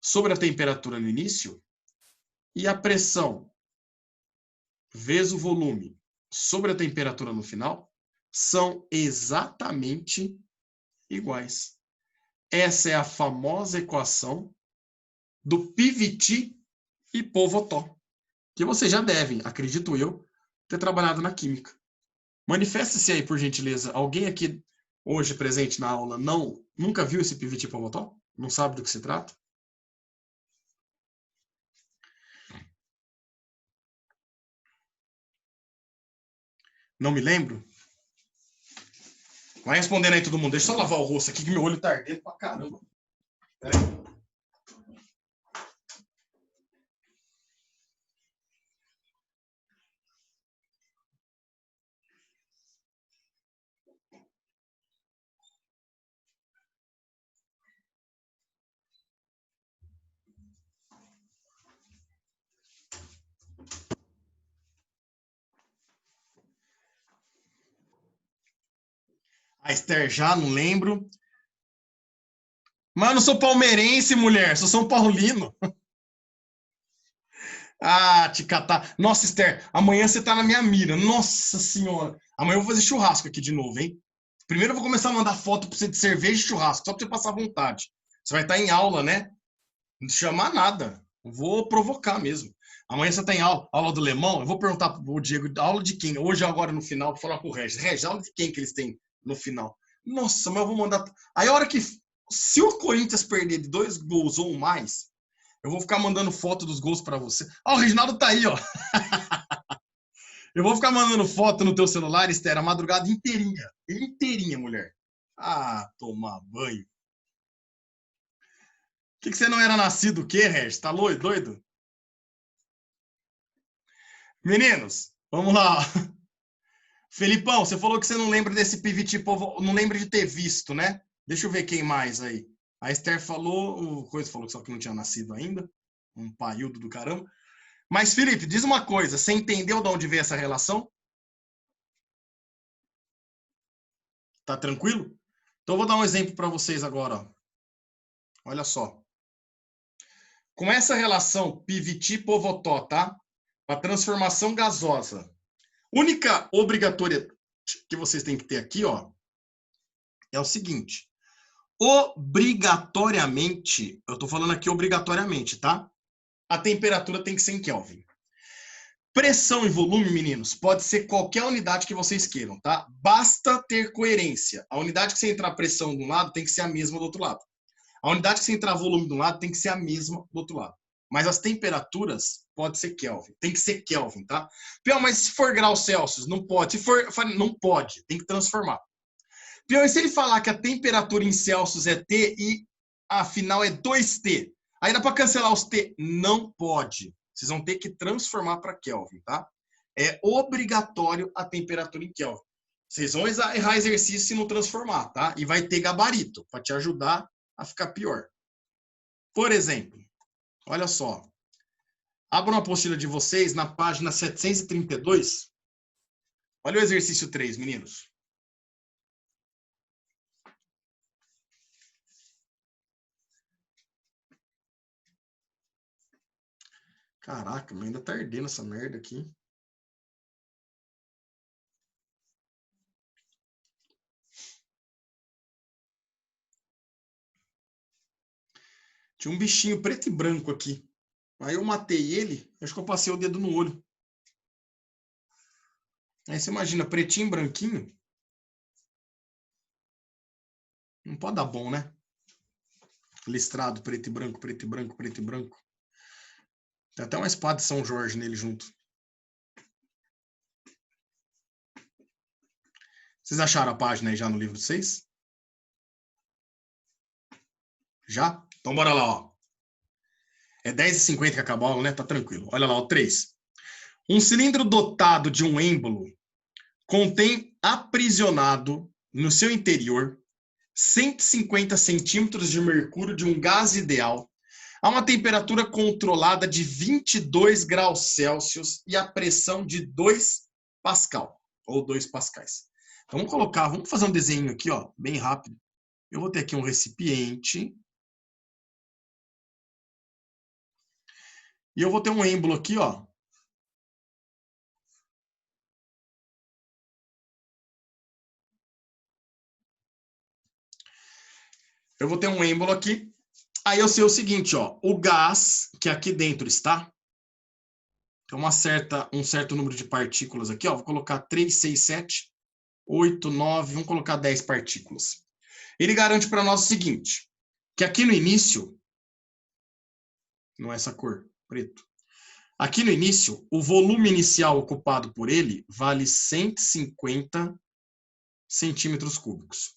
sobre a temperatura no início e a pressão vezes o volume sobre a temperatura no final são exatamente iguais. Essa é a famosa equação do Piviti e Povotó, que vocês já devem, acredito eu, ter trabalhado na química. Manifeste-se aí, por gentileza. Alguém aqui hoje presente na aula nunca viu esse Piviti e Povotó? Não sabe do que se trata? Não me lembro? Vai respondendo aí todo mundo. Deixa eu só lavar o rosto aqui, que meu olho tá ardendo pra caramba. Pera aí. A Esther já, não lembro. Mas eu não sou palmeirense, mulher. Sou São Paulino. Ah, te catar. Nossa, Esther, amanhã você tá na minha mira. Nossa senhora. Amanhã eu vou fazer churrasco aqui de novo, hein? Primeiro eu vou começar a mandar foto pra você de cerveja e churrasco, só pra você passar vontade. Você vai estar em aula, né? Não chamar nada. Vou provocar mesmo. Amanhã você tem aula do Lemão. Eu vou perguntar pro Diego, aula de quem? Hoje, agora, no final, vou falar pro Regis. Regis, aula de quem que eles têm no final? Nossa, mas eu vou mandar... Aí a hora que... Se o Corinthians perder de 2 gols ou mais, eu vou ficar mandando foto dos gols pra você. Ó, o Reginaldo tá aí, ó. Eu vou ficar mandando foto no teu celular, Esther, a madrugada inteirinha. Inteirinha, mulher. Ah, tomar banho. Que você não era nascido o quê, Regis? Tá doido? Meninos, vamos lá. Felipão, você falou que você não lembra desse PVT, não lembra de ter visto, né? Deixa eu ver quem mais aí. A Esther falou, o Coisa falou que só que não tinha nascido ainda. Um paildo do caramba. Mas, Felipe, diz uma coisa, você entendeu de onde veio essa relação? Tá tranquilo? Então, eu vou dar um exemplo para vocês agora. Ó. Olha só. Com essa relação PVT-Povotó, tá? A transformação gasosa. Única obrigatória que vocês têm que ter aqui, ó, é o seguinte. Obrigatoriamente, eu tô falando aqui obrigatoriamente, tá? A temperatura tem que ser em Kelvin. Pressão e volume, meninos, pode ser qualquer unidade que vocês queiram, tá? Basta ter coerência. A unidade que você entrar pressão de um lado tem que ser a mesma do outro lado. A unidade que você entrar volume de um lado tem que ser a mesma do outro lado. Mas as temperaturas pode ser Kelvin. Tem que ser Kelvin, tá? Pior, mas se for graus Celsius, não pode. Se for, não pode. Tem que transformar. Pior, e se ele falar que a temperatura em Celsius é T e a final é 2T? Aí dá para cancelar os T? Não pode. Vocês vão ter que transformar para Kelvin, tá? É obrigatório a temperatura em Kelvin. Vocês vão errar exercício se não transformar, tá? E vai ter gabarito para te ajudar a ficar pior. Por exemplo, olha só. Abra uma apostila de vocês na página 732. Olha o exercício 3, meninos. Caraca, mas ainda tá ardendo essa merda aqui. Tinha um bichinho preto e branco aqui. Aí eu matei ele, acho que eu passei o dedo no olho. Aí você imagina, pretinho e branquinho. Não pode dar bom, né? Listrado, preto e branco, preto e branco, preto e branco. Tem até uma espada de São Jorge nele junto. Vocês acharam a página aí já no livro de vocês? Já? Então bora lá, ó. É 10h50 que acabou a aula, né? Tá tranquilo. Olha lá, o 3. Um cilindro dotado de um êmbolo contém aprisionado no seu interior 150 centímetros de mercúrio de um gás ideal a uma temperatura controlada de 22 graus Celsius e a pressão de 2 Pascal, ou 2 pascais. Então, vamos fazer um desenho aqui, ó, bem rápido. Eu vou ter aqui um recipiente. E eu vou ter um êmbolo aqui, ó. Eu vou ter um êmbolo aqui. Aí eu sei o seguinte, ó. O gás que aqui dentro está, tem um certo número de partículas aqui, ó. Vou colocar 3, 6, 7, 8, 9, vamos colocar 10 partículas. Ele garante para nós o seguinte, que aqui no início, não é essa cor, preto. Aqui no início, o volume inicial ocupado por ele vale 150 centímetros cúbicos.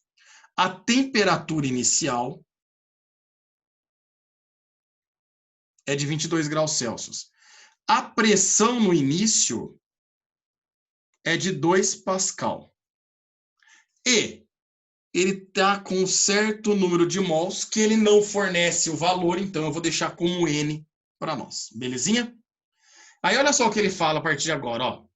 A temperatura inicial é de 22 graus Celsius. A pressão no início é de 2 Pascal. E ele está com um certo número de mols que ele não fornece o valor, então eu vou deixar como N para nós. Belezinha? Aí olha só o que ele fala a partir de agora, ó.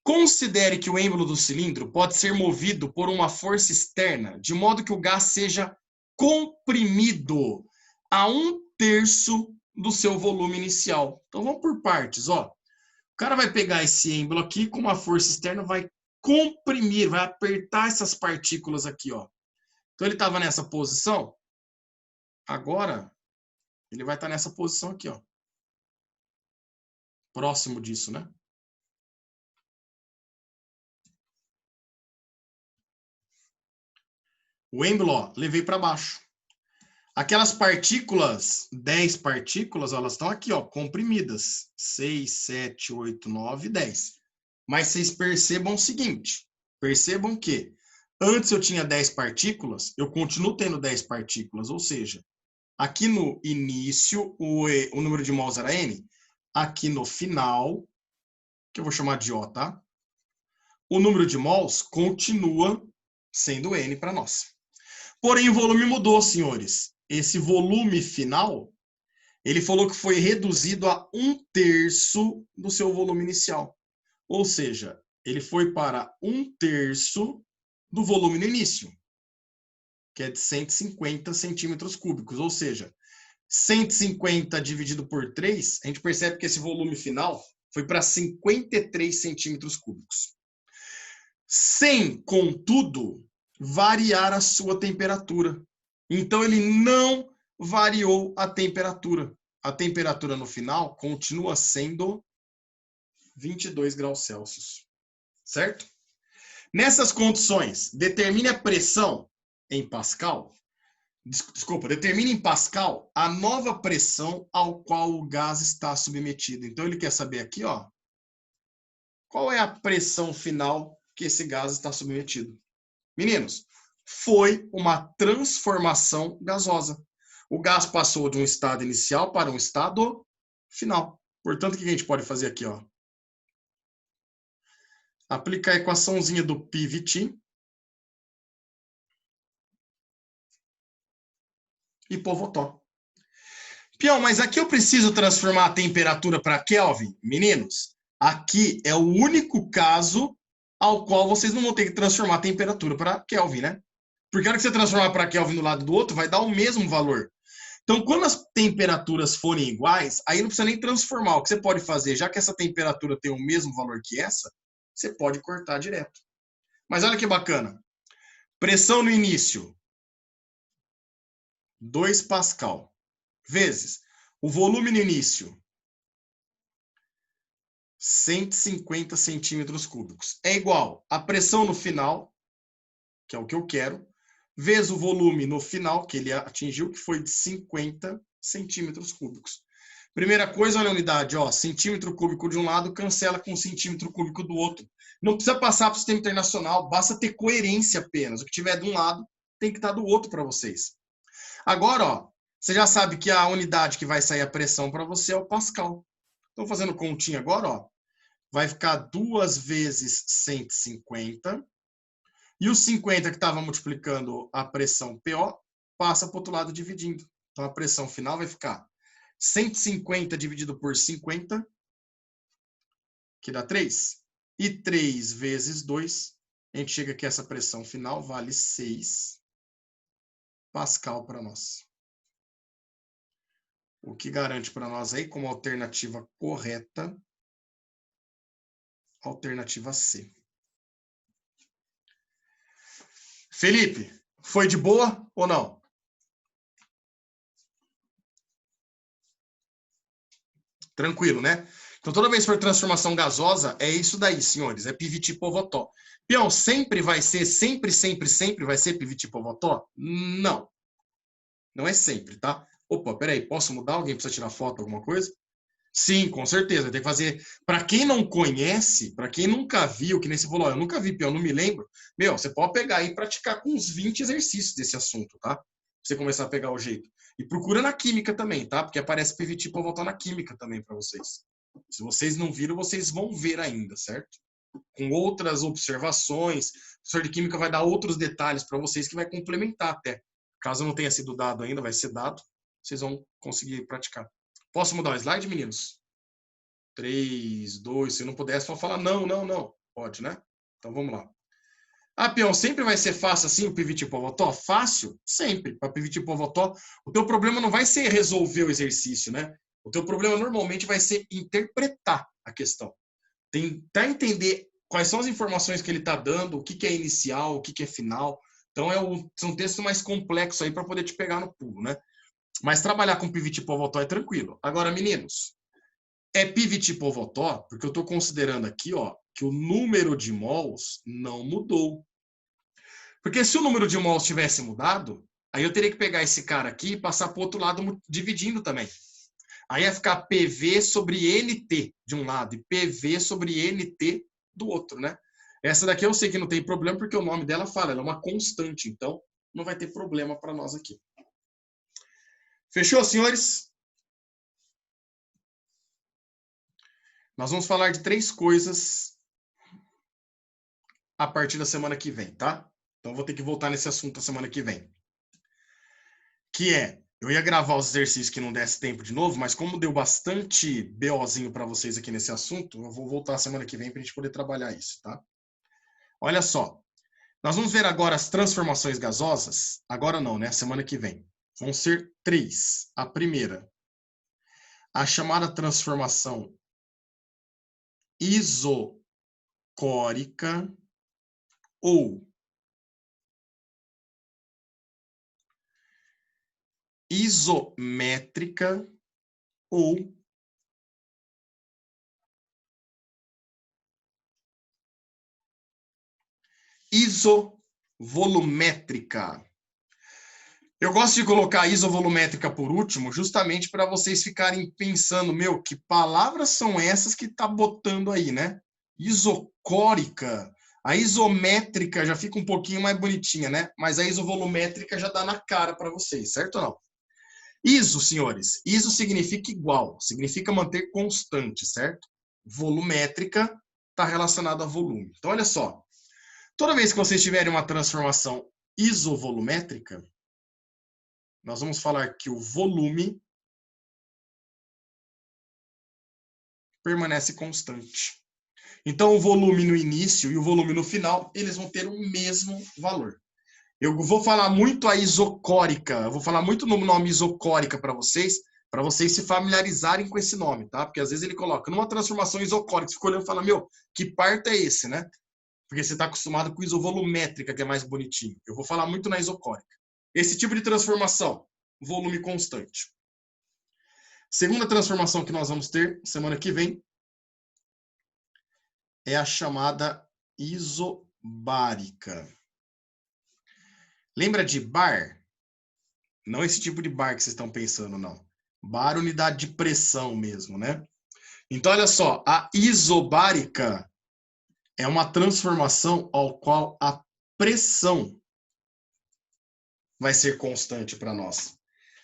Considere que o êmbolo do cilindro pode ser movido por uma força externa, de modo que o gás seja comprimido a 1/3 do seu volume inicial. Então vamos por partes, ó. O cara vai pegar esse êmbolo aqui com uma força externa, vai comprimir, vai apertar essas partículas aqui, ó. Então ele estava nessa posição. Agora ele vai estar nessa posição aqui, ó. Próximo disso, né? O êmbolo, ó, levei para baixo. Aquelas partículas, 10 partículas, ó, elas estão aqui, ó, comprimidas. 6, 7, 8, 9, 10. Mas vocês percebam o seguinte, percebam que antes eu tinha 10 partículas, eu continuo tendo 10 partículas, ou seja, aqui no início o número de mols era N, aqui no final, que eu vou chamar de O, tá? O número de mols continua sendo N para nós. Porém, o volume mudou, senhores. Esse volume final, ele falou que foi reduzido a 1/3 do seu volume inicial. Ou seja, ele foi para 1/3 do volume no início, que é de 150 centímetros cúbicos. Ou seja, 150 dividido por 3, a gente percebe que esse volume final foi para 53 centímetros cúbicos. Sem, contudo, variar a sua temperatura. Então, ele não variou a temperatura. A temperatura no final continua sendo 22 graus Celsius. Certo? Nessas condições, determine a pressão em Pascal. Desculpa, determine em Pascal a nova pressão ao qual o gás está submetido. Então, ele quer saber aqui, ó, qual é a pressão final que esse gás está submetido. Meninos, foi uma transformação gasosa. O gás passou de um estado inicial para um estado final. Portanto, o que a gente pode fazer aqui, ó? Aplicar a equaçãozinha do PVT e pôr Votó. Pião, mas aqui eu preciso transformar a temperatura para Kelvin? Meninos, aqui é o único caso ao qual vocês não vão ter que transformar a temperatura para Kelvin, né? Porque a hora que você transformar para Kelvin do lado do outro, vai dar o mesmo valor. Então, quando as temperaturas forem iguais, aí não precisa nem transformar. O que você pode fazer, já que essa temperatura tem o mesmo valor que essa, você pode cortar direto. Mas olha que bacana. Pressão no início, 2 Pascal, vezes o volume no início, 150 centímetros cúbicos. É igual a pressão no final, que é o que eu quero, vezes o volume no final, que ele atingiu, que foi de 50 centímetros cúbicos. Primeira coisa, olha a unidade, ó, centímetro cúbico de um lado cancela com centímetro cúbico do outro. Não precisa passar para o sistema internacional, basta ter coerência apenas. O que tiver de um lado tem que estar do outro para vocês. Agora, ó, você já sabe que a unidade que vai sair a pressão para você é o Pascal. Estou fazendo continha agora, ó. Vai ficar 2 vezes 150 E o 50 que estava multiplicando a pressão PO, passa para o outro lado dividindo. Então, a pressão final vai ficar 150 dividido por 50, que dá 3. E 3 vezes 2, a gente chega que essa pressão final vale 6 Pascal para nós. O que garante para nós aí como alternativa correta, alternativa C. Felipe, foi de boa ou não? Tranquilo, né? Então, toda vez que for transformação gasosa, é isso daí, senhores. É PVT Povotó. Peão, sempre vai ser, sempre vai ser PVT Povotó? Não. Não é sempre, tá? Opa, peraí, posso mudar? Alguém precisa tirar foto, alguma coisa? Sim, com certeza. Tem que fazer. Para quem não conhece, para quem nunca viu, que nem você falou, eu nunca vi, peão, não me lembro. Meu, você pode pegar aí e praticar com uns 20 exercícios desse assunto, tá? Pra você começar a pegar o jeito. E procura na química também, tá? Porque aparece PVT para voltar na química também para vocês. Se vocês não viram, vocês vão ver ainda, certo? Com outras observações. O professor de química vai dar outros detalhes para vocês que vai complementar até. Caso não tenha sido dado ainda, vai ser dado. Vocês vão conseguir praticar. Posso mudar o slide, meninos? 3, 2, se não puder, só falar não, não, não. Pode, né? Então vamos lá. Ah, peão, sempre vai ser fácil assim o PVT Povotó? Fácil? Sempre. Para PVT Povotó, o teu problema não vai ser resolver o exercício, né? O teu problema normalmente vai ser interpretar a questão. Tentar entender quais são as informações que ele está dando, o que é inicial, o que é final. Então, são textos mais complexos aí para poder te pegar no pulo, né? Mas trabalhar com PVT Povotó é tranquilo. Agora, meninos, é PVT Povotó porque eu estou considerando aqui, ó, que o número de mols não mudou. Porque se o número de mols tivesse mudado, aí eu teria que pegar esse cara aqui e passar para o outro lado dividindo também. Aí ia ficar PV sobre NT de um lado e PV sobre NT do outro, né? Essa daqui eu sei que não tem problema porque o nome dela fala, ela é uma constante, então não vai ter problema para nós aqui. Fechou, senhores? Nós vamos falar de 3 coisas a partir da semana que vem, tá? Então vou ter que voltar nesse assunto a semana que vem. Que é, eu ia gravar os exercícios que não desse tempo de novo, mas como deu bastante BOzinho para vocês aqui nesse assunto, eu vou voltar semana que vem para a gente poder trabalhar isso, tá? Olha só, nós vamos ver agora as transformações gasosas. Agora não, né? Semana que vem. Vão ser 3. A primeira, a chamada transformação isocórica ou isométrica ou isovolumétrica. Eu gosto de colocar isovolumétrica por último, justamente para vocês ficarem pensando, meu, que palavras são essas que tá botando aí, né? Isocórica. A isométrica já fica um pouquinho mais bonitinha, né? Mas a isovolumétrica já dá na cara para vocês, certo ou não? Iso, senhores, iso significa igual, significa manter constante, certo? Volumétrica está relacionada a volume. Então, olha só. Toda vez que vocês tiverem uma transformação isovolumétrica, nós vamos falar que o volume permanece constante. Então, o volume no início e o volume no final, eles vão ter o mesmo valor. Eu vou falar muito a isocórica, eu vou falar muito no nome isocórica para vocês se familiarizarem com esse nome, tá? Porque às vezes ele coloca numa transformação isocórica, você fica olhando e fala, meu, que parto é esse, né? Porque você está acostumado com isovolumétrica, que é mais bonitinho. Eu vou falar muito na isocórica. Esse tipo de transformação, volume constante. Segunda transformação que nós vamos ter semana que vem é a chamada isobárica. Lembra de bar? Não esse tipo de bar que vocês estão pensando, não. Bar, unidade de pressão mesmo, né? Então, olha só, a isobárica é uma transformação ao qual a pressão vai ser constante para nós.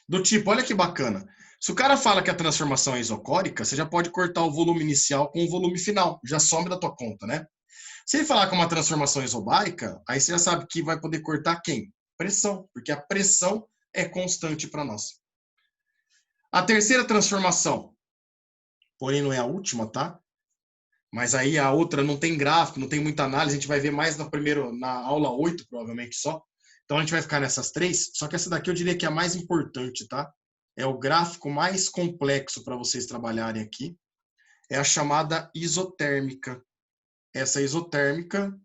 Do tipo, olha que bacana. Se o cara fala que a transformação é isocórica, você já pode cortar o volume inicial com o volume final. Já some da tua conta, né? Se ele falar que é uma transformação isobárica, aí você já sabe que vai poder cortar quem? Pressão, porque a pressão é constante para nós. A terceira transformação, porém não é a última, tá? Mas aí a outra não tem gráfico, não tem muita análise, a gente vai ver mais na aula 8, provavelmente só. Então a gente vai ficar nessas três, só que essa daqui eu diria que é a mais importante, tá? É o gráfico mais complexo para vocês trabalharem aqui. É a chamada isotérmica. Essa isotérmica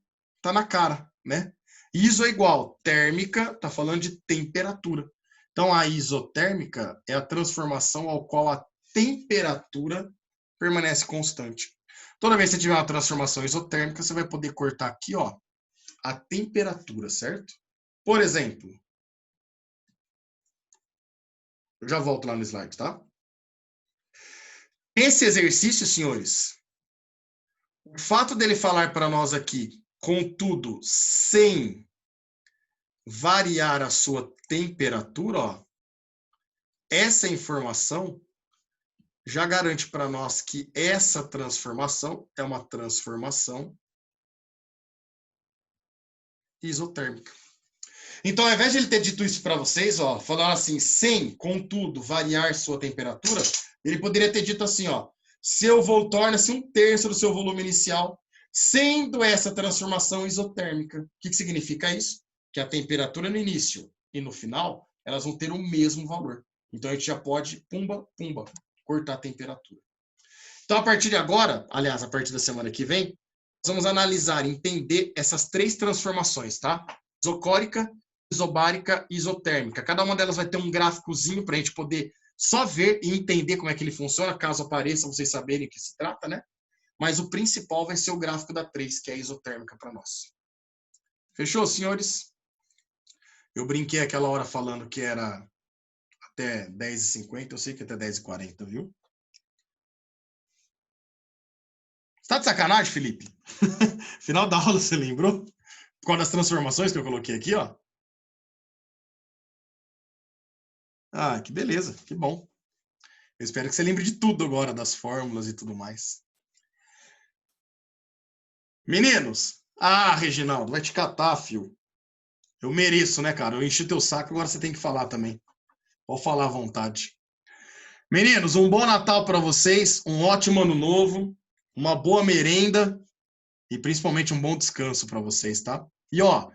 tá na cara, né? Iso é igual, térmica tá falando de temperatura. Então a isotérmica é a transformação ao qual a temperatura permanece constante. Toda vez que você tiver uma transformação isotérmica, você vai poder cortar aqui, ó, a temperatura, certo? Por exemplo, eu já volto lá no slide, tá? Esse exercício, senhores, o fato dele falar para nós aqui, contudo, sem variar a sua temperatura, ó, essa informação já garante para nós que essa transformação é uma transformação isotérmica. Então, ao invés de ele ter dito isso para vocês, ó, falando assim, sem, contudo, variar sua temperatura, ele poderia ter dito assim, ó, seu voo torna-se 1/3 do seu volume inicial, sendo essa transformação isotérmica. O que significa isso? Que a temperatura no início e no final, elas vão ter o mesmo valor. Então, a gente já pode, pumba, pumba, cortar a temperatura. Então, a partir de agora, aliás, a partir da semana que vem, nós vamos analisar, entender essas três transformações, tá? Isocórica, isobárica e isotérmica. Cada uma delas vai ter um gráficozinho para a gente poder só ver e entender como é que ele funciona, caso apareça, vocês saberem o que se trata, né? Mas o principal vai ser o gráfico da 3, que é a isotérmica para nós. Fechou, senhores? Eu brinquei aquela hora falando que era até 10h50, eu sei que é até 10h40, viu? Você tá de sacanagem, Felipe? Final da aula, você lembrou? Por causa das transformações que eu coloquei aqui, ó. Ah, que beleza, que bom. Eu espero que você lembre de tudo agora, das fórmulas e tudo mais. Meninos! Ah, Reginaldo, vai te catar, fio. Eu mereço, né, cara? Eu enchi teu saco, agora você tem que falar também. Pode falar à vontade. Meninos, um bom Natal para vocês, um ótimo ano novo, uma boa merenda e principalmente um bom descanso para vocês, tá? E ó,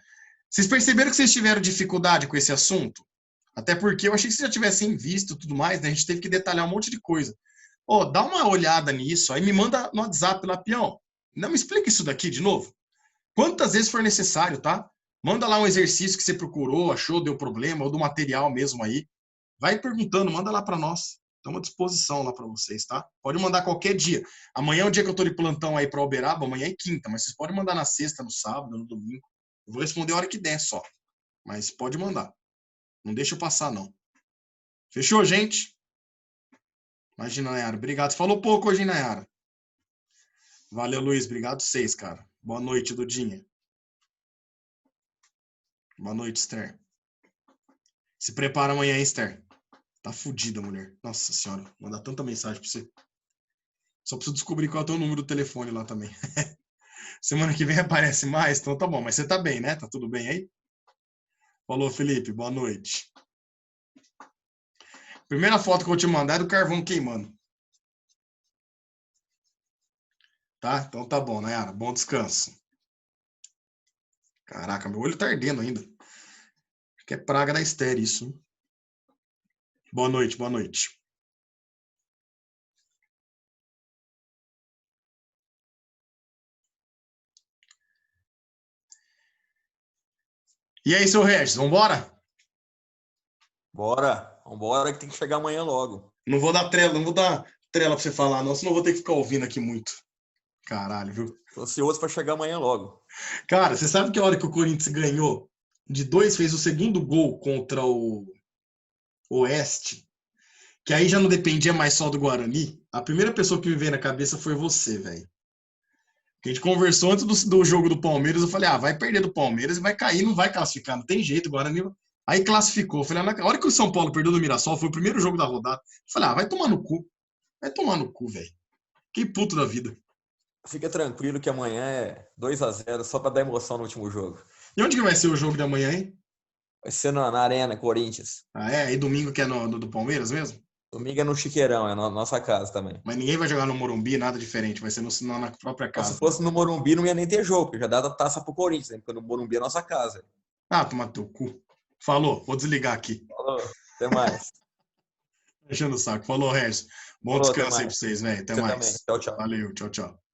vocês perceberam que vocês tiveram dificuldade com esse assunto? Até porque eu achei que vocês já tivessem visto tudo mais, né? A gente teve que detalhar um monte de coisa. Ó, dá uma olhada nisso, aí me manda no WhatsApp lá, peão. Não me explica isso daqui de novo. Quantas vezes for necessário, tá? Manda lá um exercício que você procurou, achou, deu problema, ou do material mesmo aí. Vai perguntando, manda lá para nós. Estamos à disposição lá para vocês, tá? Pode mandar qualquer dia. Amanhã é o dia que eu tô de plantão aí para Uberaba, amanhã é quinta, mas vocês podem mandar na sexta, no sábado, no domingo. Eu vou responder a hora que der só. Mas pode mandar. Não deixa eu passar, não. Fechou, gente? Imagina, Nayara. Obrigado. Você falou pouco hoje, hein, Nayara? Valeu, Luiz. Obrigado vocês, cara. Boa noite, Dudinha. Boa noite, Esther. Se prepara amanhã, hein, Esther? Tá fudida, mulher. Nossa senhora. Mandar tanta mensagem pra você. Só preciso descobrir qual é o teu número do telefone lá também. Semana que vem aparece mais, então tá bom. Mas você tá bem, né? Tá tudo bem aí? Falou, Felipe. Boa noite. Primeira foto que eu vou te mandar é do carvão queimando. Tá? Então tá bom, Nayara. Bom descanso. Caraca, meu olho tá ardendo ainda. Acho que é praga da Esther isso. Hein? Boa noite, boa noite. E aí, seu Regis, vambora? Bora, vambora que tem que chegar amanhã logo. Não vou dar trela pra você falar, não, senão eu vou ter que ficar ouvindo aqui muito. Caralho, viu? Tô ansioso para chegar amanhã logo. Cara, você sabe que a hora que o Corinthians ganhou de 2, fez o segundo gol contra o Oeste, que aí já não dependia mais só do Guarani, a primeira pessoa que me veio na cabeça foi você, velho. A gente conversou antes do jogo do Palmeiras, eu falei, vai perder do Palmeiras e vai cair, não vai classificar, não tem jeito, o Guarani... Aí classificou. Eu falei, na hora que o São Paulo perdeu do Mirassol, foi o primeiro jogo da rodada. Eu falei, vai tomar no cu. Vai tomar no cu, velho. Que puto da vida. Fica tranquilo que amanhã é 2-0 só para dar emoção no último jogo. E onde que vai ser o jogo da manhã, hein? Vai ser na Arena, Corinthians. Ah, é? E domingo que é do Palmeiras mesmo? Domingo é no Chiqueirão, é na nossa casa também. Mas ninguém vai jogar no Morumbi, nada diferente. Vai ser na própria Então, se casa. fosse no Morumbi, não ia nem ter jogo, porque já dá a taça pro Corinthians, né? Porque no Morumbi é nossa casa. Ah, toma teu cu. Falou, vou desligar aqui. Falou, até mais. Enchendo o saco. Falou, Regis. Bom Falou, até descanso aí pra mais. vocês, velho. Até Você também. mais. Tchau, tchau. Valeu, tchau, tchau.